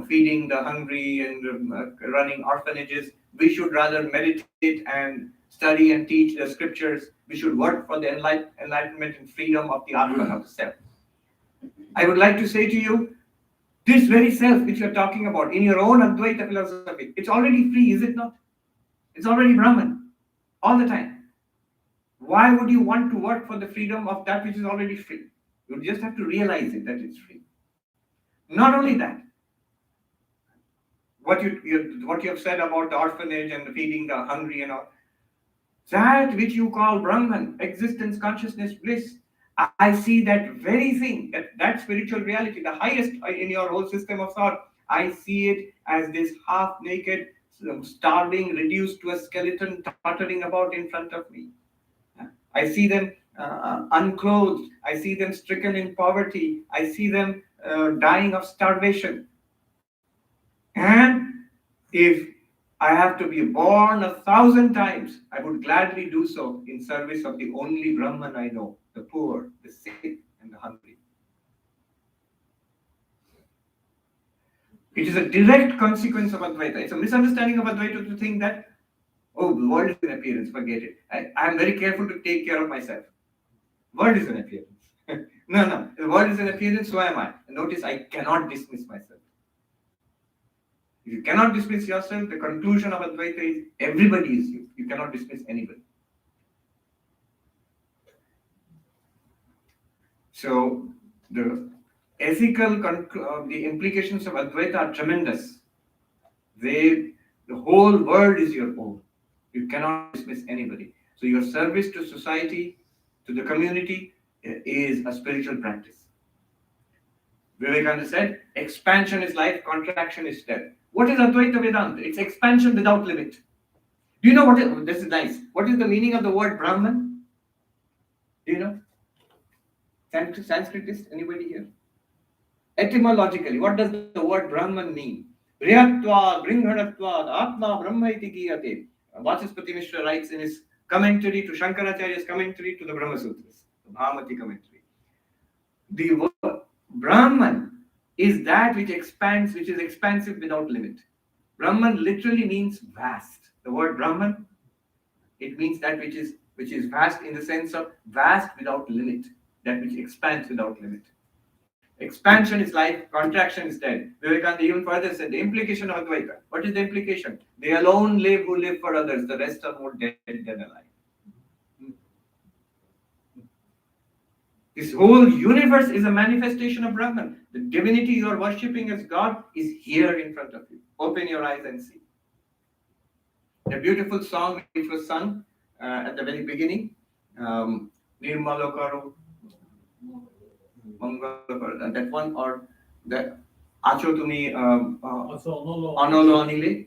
feeding the hungry and running orphanages. We should rather meditate and study and teach the scriptures. We should work for the enlightenment and freedom of the Atman, of the self. I would like to say to you, this very self which you're talking about in your own Advaita philosophy, it's already free, is it not? It's already Brahman all the time. Why would you want to work for the freedom of that which is already free? You just have to realize it, that it's free. Not only that, what you have said about the orphanage and feeding the hungry and all, that which you call Brahman, existence, consciousness, bliss, I see that very thing, that spiritual reality, the highest in your whole system of thought, I see it as this half-naked, starving, reduced to a skeleton, tottering about in front of me. I see them unclothed. I see them stricken in poverty. I see them dying of starvation. And if I have to be born 1,000 times, I would gladly do so in service of the only Brahman I know, the poor, the sick, and the hungry. It is a direct consequence of Advaita. It's a misunderstanding of Advaita to think that, oh, the world is an appearance, forget it. I am very careful to take care of myself. World is an appearance. No, the world is an appearance, so am I. And notice, I cannot dismiss myself. If you cannot dismiss yourself, the conclusion of Advaita is everybody is you. You cannot dismiss anybody. So the ethical, the implications of Advaita are tremendous. The whole world is your own. You cannot dismiss anybody. So your service to society, to the community, is a spiritual practice. Vivekananda said, expansion is life, contraction is death. What is Advaita Vedanta? It's expansion without limit. Do you know what is, this is nice. What is the meaning of the word Brahman? Do you know? Sanskritist, anybody here? Etymologically, what does the word Brahman mean? Brihatvad, Bringhadhatvad, Atma Brahma iti giyate. Vachaspati Mishra writes in his commentary to Shankaracharya's commentary to the Brahma Sutras, the Bhamati commentary. The word Brahman is that which expands, which is expansive without limit. Brahman literally means vast. The word Brahman, it means that which is vast in the sense of vast without limit, that which expands without limit. Expansion is life, contraction is death. Vivekananda even further said the implication of Advaita. What is the implication? They alone live who live for others. The rest are more dead than alive. This whole universe is a manifestation of Brahman. The divinity you are worshipping as God is here in front of you. Open your eyes and see. A beautiful song which was sung at the very beginning. Nirmalakaru. That one, or that Acho Tumi Anolo Anile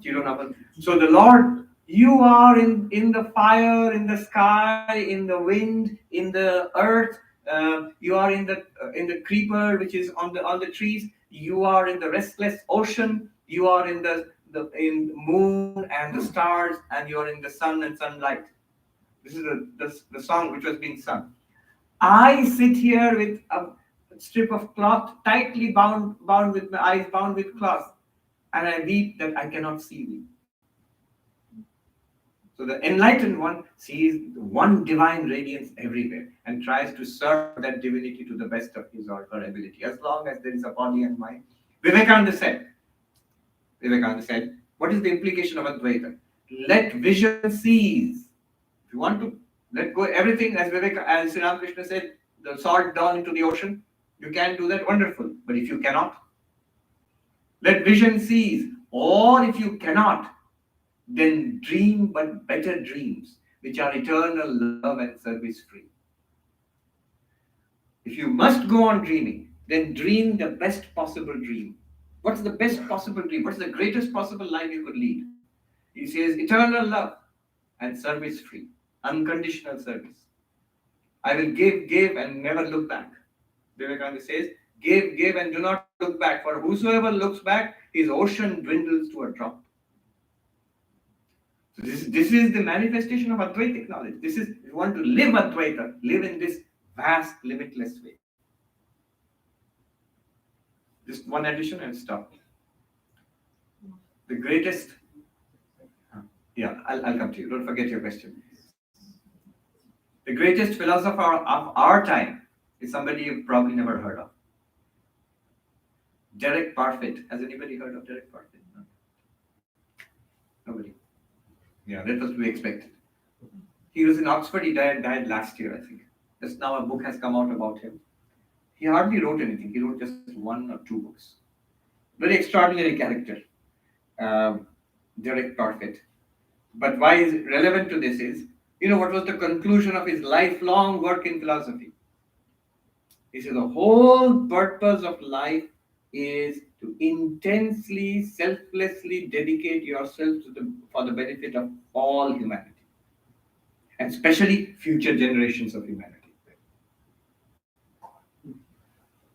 Chironapan. So the Lord, you are in the fire, in the sky, in the wind, in the earth. You are in the creeper which is on the trees. You are in the restless ocean. You are in the moon and the stars, and you are in the sun and sunlight. This is the song which was being sung. I sit here with a strip of cloth tightly bound with my eyes bound with cloth, and I weep that I cannot see thee. So the enlightened one sees one divine radiance everywhere and tries to serve that divinity to the best of his or her ability, as long as there is a body and mind. Vivekananda said, what is the implication of Advaita? Let vision cease. If you want to let go everything, as Sri Ramakrishna said, the salt down into the ocean, you can do that, wonderful. But if you cannot, let vision cease. Or if you cannot, then dream but better dreams, which are eternal love and service free. If you must go on dreaming, then dream the best possible dream. What's the best possible dream? What's the greatest possible life you could lead? He says eternal love and service free, unconditional service. I will give and never look back. Vivekananda says, give and do not look back. For whosoever looks back, his ocean dwindles to a drop. So this is the manifestation of Advaitic knowledge. This is, if you want to live Advaita, live in this vast, limitless way. Just one addition and stop. The greatest, yeah, I'll come to you. Don't forget your question. The greatest philosopher of our time is somebody you've probably never heard of. Derek Parfit. Has anybody heard of Derek Parfit? No? Nobody. Yeah, that was to be expected. He was in Oxford. He died last year, I think. Just now a book has come out about him. He hardly wrote anything. He wrote just one or two books. Very extraordinary character, Derek Parfit. But why is it relevant to this is, what was the conclusion of his lifelong work in philosophy? He said the whole purpose of life is to intensely, selflessly dedicate yourself for the benefit of all humanity, and especially future generations of humanity.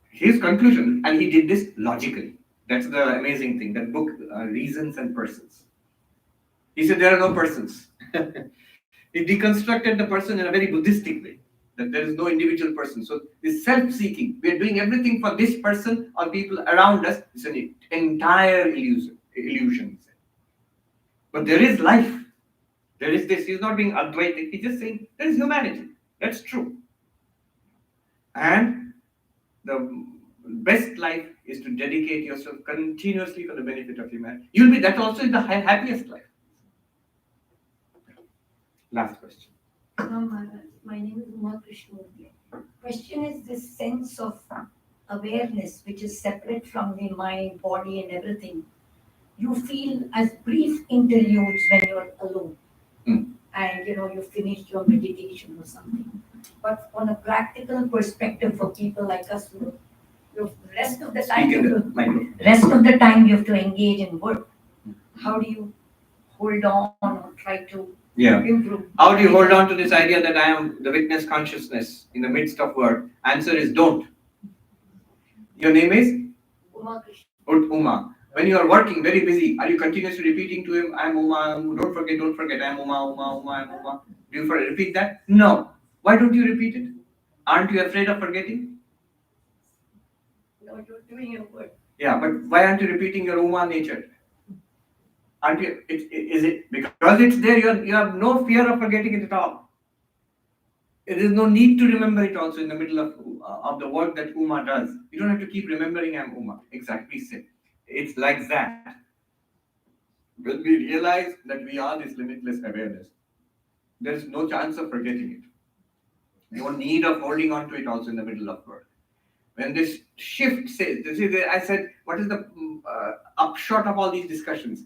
His conclusion, and he did this logically. That's the amazing thing. That book, Reasons and Persons. He said there are no persons. He deconstructed the person in a very Buddhistic way, that there is no individual person. So this self-seeking, we are doing everything for this person or people around us, it's an entire illusion. But there is life. There is this. He's not being Advaitic. He's just saying there is humanity. That's true. And the best life is to dedicate yourself continuously for the benefit of humanity. That also is the happiest life. Last question. My name is Uma Krishnamurthy. Question is this sense of awareness, which is separate from the mind, body, and everything. You feel as brief interludes when you're alone, and you finished your meditation or something. But on a practical perspective, for people like us, the rest of the time you have to engage in work. How do you hold on or try to improve? How do you hold on to this idea that I am the witness consciousness in the midst of work? Answer is don't. Your name is? Uma Krishna. Uma. When you are working, very busy, are you continuously repeating to him, I'm Uma, don't forget, I'm Uma, I'm Uma. Do you repeat that? No. Why don't you repeat it? Aren't you afraid of forgetting? No, you're doing your work. Yeah, but why aren't you repeating your Uma nature? Aren't you? Is it because it's there? You have no fear of forgetting it at all. There is no need to remember it also in the middle of the work that Uma does. You don't have to keep remembering I'm Uma. Exactly said. It's like that. When we realize that we are this limitless awareness, there is no chance of forgetting it. No need of holding on to it also in the middle of work. When this shift says, I said, what is the upshot of all these discussions?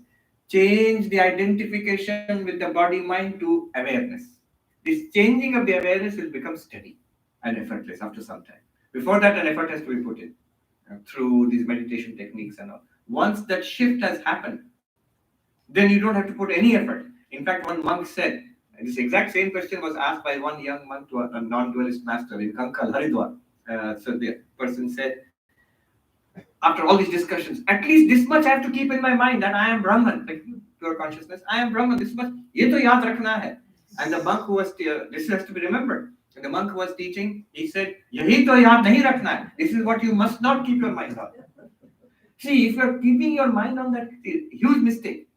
Change the identification with the body-mind to awareness. This changing of the awareness will become steady and effortless after some time. Before that, an effort has to be put in through these meditation techniques and all. Once that shift has happened, then you don't have to put any effort. In fact, one monk said, and this exact same question was asked by one young monk to a non-dualist master in Kankal, Haridwar. So the person said, after all these discussions, at least this much I have to keep in my mind, that I am Brahman, like pure consciousness. I am Brahman. This much, ye to yaad rakhna hai. And the monk who was, this has to be remembered. And the monk who was teaching, he said, yahi to yaad nahi rakhna hai. This is what you must not keep your mind on. See, if you are keeping your mind on that, huge mistake.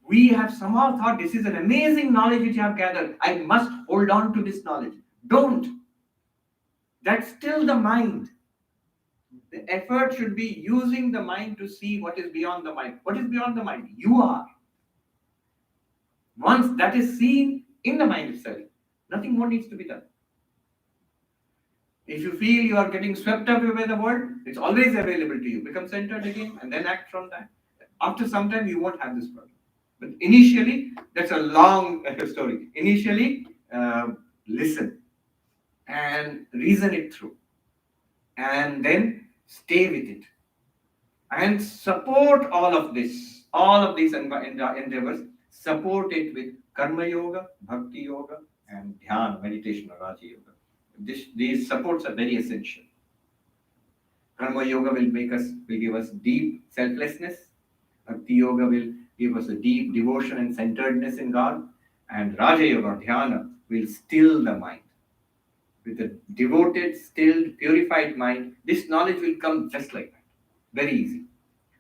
We have somehow thought this is an amazing knowledge which I have gathered. I must hold on to this knowledge. Don't. That's still the mind. The effort should be using the mind to see what is beyond the mind. What is beyond the mind? You are. Once that is seen in the mind itself, nothing more needs to be done. If you feel you are getting swept away by the world, it's always available to you. Become centered again and then act from that. After some time, you won't have this problem. But initially, that's a long story. Initially, listen and reason it through. And then stay with it. And support all of these endeavors. Support it with Karma Yoga, Bhakti Yoga, and Dhyana, meditation or Raja Yoga. These supports are very essential. Karma Yoga will give us deep selflessness. Bhakti Yoga will give us a deep devotion and centeredness in God. And Raja Yoga, Dhyana, will still the mind. With a devoted, stilled, purified mind, this knowledge will come just like that. Very easy.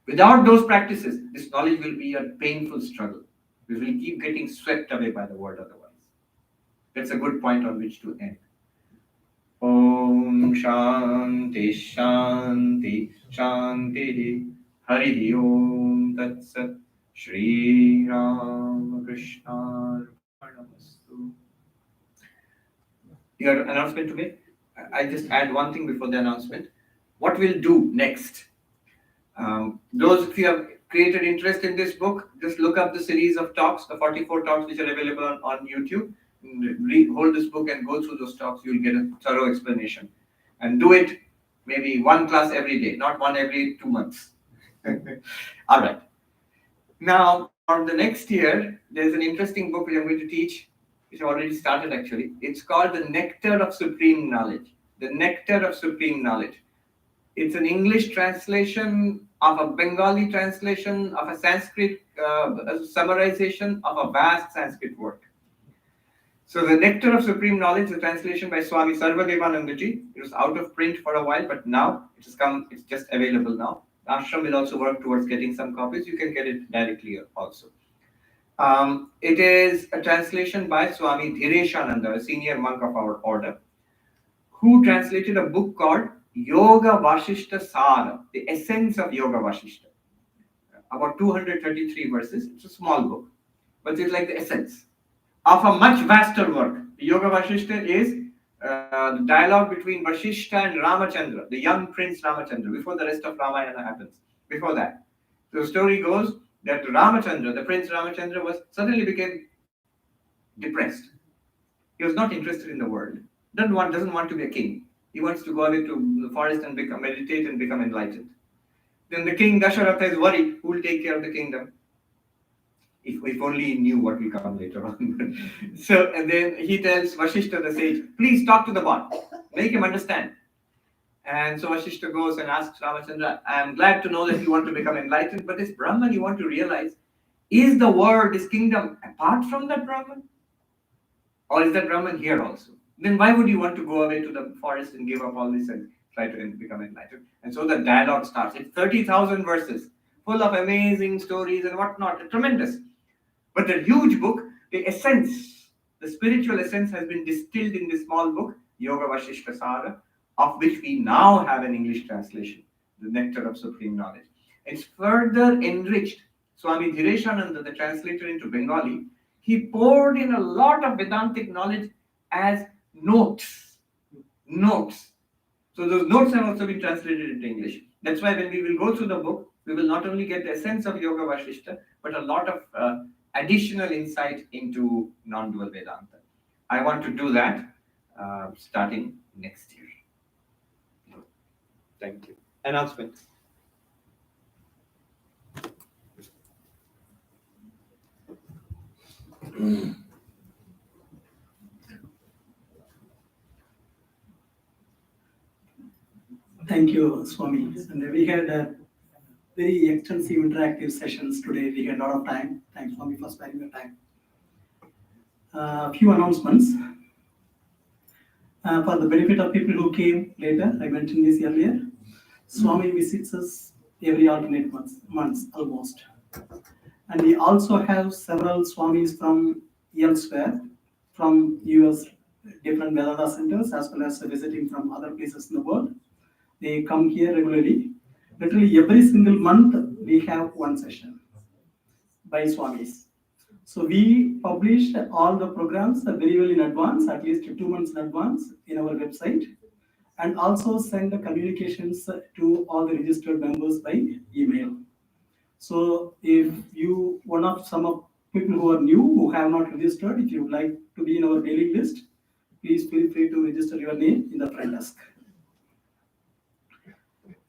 Without those practices, this knowledge will be a painful struggle. We will keep getting swept away by the world otherwise. That's a good point on which to end. Om Shanti Shanti Shanti Hari Om Tat Sat Shri Ram Krishna Arpanamastu. Your announcement to make? I just add one thing before the announcement. What we'll do next? Those of you who have created interest in this book, just look up the series of talks, the 44 talks which are available on YouTube. Hold this book and go through those talks. You'll get a thorough explanation. And do it maybe one class every day, not one every 2 months. All right. Now, for the next year, there's an interesting book which I'm going to teach, which I already started actually. It's called The Nectar of Supreme Knowledge. The Nectar of Supreme Knowledge. It's an English translation of a Bengali translation of a Sanskrit summarization of a vast Sanskrit work. So The Nectar of Supreme Knowledge, the translation by Swami Sarvapriyanandaji. It was out of print for a while, but now it's just available now. Ashram will also work towards getting some copies. You can get it directly also. It is a translation by Swami Dhireshananda, a senior monk of our order, who translated a book called Yoga Vashishta Sara, the essence of Yoga Vashishta. About 233 verses. It's a small book, but it's like the essence of a much vaster work. Yoga Vashishta is the dialogue between Vashishta and Ramachandra, the young prince Ramachandra, before the rest of Ramayana happens. Before that, the story goes that Ramachandra, the prince Ramachandra, suddenly became depressed. He was not interested in the world. Doesn't want to be a king. He wants to go away to the forest and meditate and become enlightened. Then the king Dasharatha is worried, who will take care of the kingdom? If only he knew what will come later on. So, and then he tells Vashishta the sage, please talk to the boy, make him understand. And so Vashishta goes and asks Ramachandra, I am glad to know that you want to become enlightened, but this Brahman you want to realize, is the world, this kingdom, apart from that Brahman? Or is that Brahman here also? Then why would you want to go away to the forest and give up all this and try to become enlightened? And so the dialogue starts. It's 30,000 verses, full of amazing stories and whatnot. Tremendous. But the huge book, the essence, the spiritual essence has been distilled in this small book, Yoga Vashishta Sara, of which we now have an English translation, The Nectar of Supreme Knowledge. It's further enriched. Swami Dhireshananda, the translator into Bengali, he poured in a lot of Vedantic knowledge as notes. So those notes have also been translated into English. That's why when we will go through the book, we will not only get the essence of Yoga Vashishta, but a lot of additional insight into non-dual Vedanta. I want to do that starting next year. Thank you. Announcements. Thank you, Swami. And we had very extensive interactive sessions today. We had a lot of time. Thanks, Swami, for sparing your time. A few announcements. For the benefit of people who came later, I mentioned this earlier. Swami visits us every alternate months almost. And we also have several Swamis from elsewhere, from US, different Vedanta centers, as well as visiting from other places in the world. They come here regularly. Literally every single month, we have one session by Swamis. So we publish all the programs very well in advance, at least 2 months in advance in our website, and also send the communications to all the registered members by email. So if you, some of people who are new, who have not registered, if you would like to be in our mailing list, please feel free to register your name in the front desk.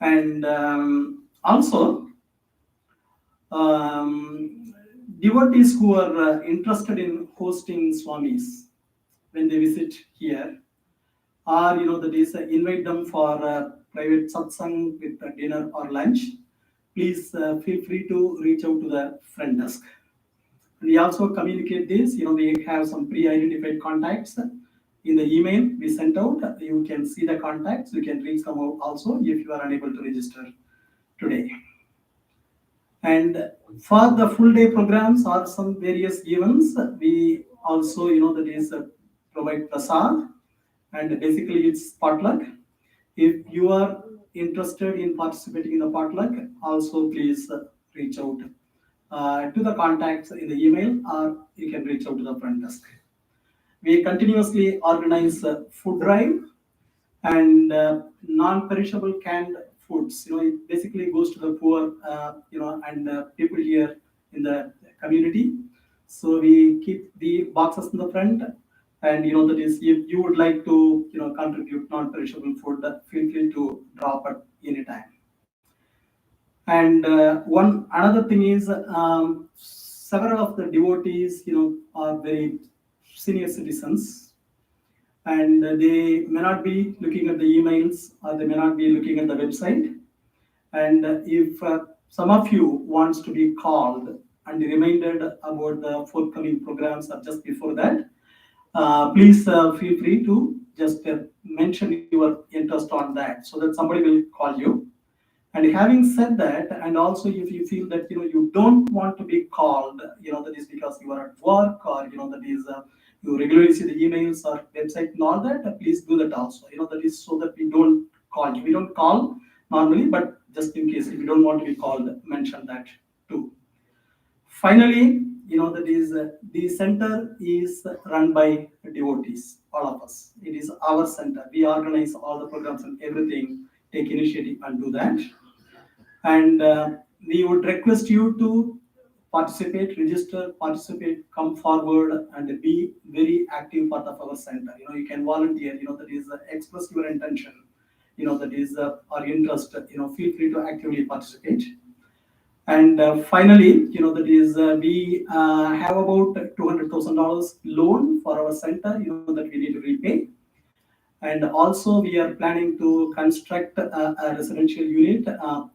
And also, devotees who are interested in hosting Swamis when they visit here, or that is invite them for private satsang with dinner or lunch, please feel free to reach out to the front desk. And we also communicate this. We have some pre-identified contacts in the email we sent out. You can see the contacts. You can reach them out also if you are unable to register today. And for the full day programs or some various events, we also, that is provide prasad, and basically it's potluck. If you are interested in participating in the potluck, also please reach out to the contacts in the email, or you can reach out to the front desk. We continuously organize food drive and non-perishable canned foods. It basically goes to the poor, and people here in the community. So we keep the boxes in the front, and that is, if you would like to, contribute non-perishable food, feel free to drop at any time. And one another thing is, several of the devotees, are very senior citizens, and they may not be looking at the emails, or they may not be looking at the website. And if some of you wants to be called and reminded about the forthcoming programs or just before that, please feel free to just mention your interest on that, so that somebody will call you. And having said that, and also if you feel that you don't want to be called, that is because you are at work, or that is you regularly see the emails or website and all that, please do that also. That is so that we don't call you. We don't call normally, but just in case if you don't want to be called, mention that too. Finally, that is the center is run by devotees, all of us. It is our center. We organize all the programs and everything, take initiative and do that. And we would request you to participate, register, participate, come forward, and be very active part of our center. You can volunteer, that is express your intention, that is our interest, feel free to actively participate. And finally, that is we have about $200,000 loan for our center, that we need to repay. And also we are planning to construct a residential unit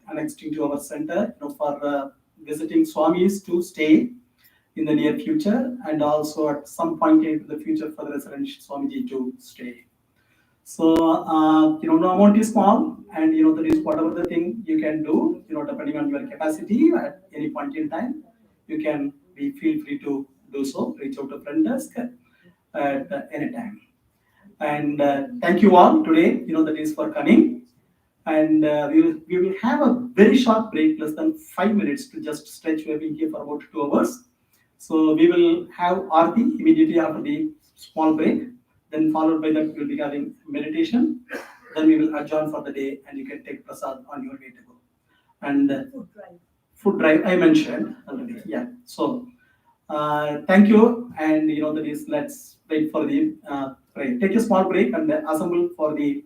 annexing to our center, for visiting Swamis to stay in the near future, and also at some point in the future for the residential Swamiji to stay. So, no amount is small, and that is whatever the thing you can do, depending on your capacity at any point in time, you can feel free to do so. Reach out to front desk at any time. And thank you all today, that is for coming. And we will have a very short break, less than 5 minutes, to just stretch. We have been here for about 2 hours. So we will have Aarti immediately after the small break. Then followed by that, we will be having meditation. Then we will adjourn for the day, and you can take prasad on your way to go. And food drive I mentioned already. Yeah. So thank you. And that is, let's wait for the break. Take a small break and assemble for the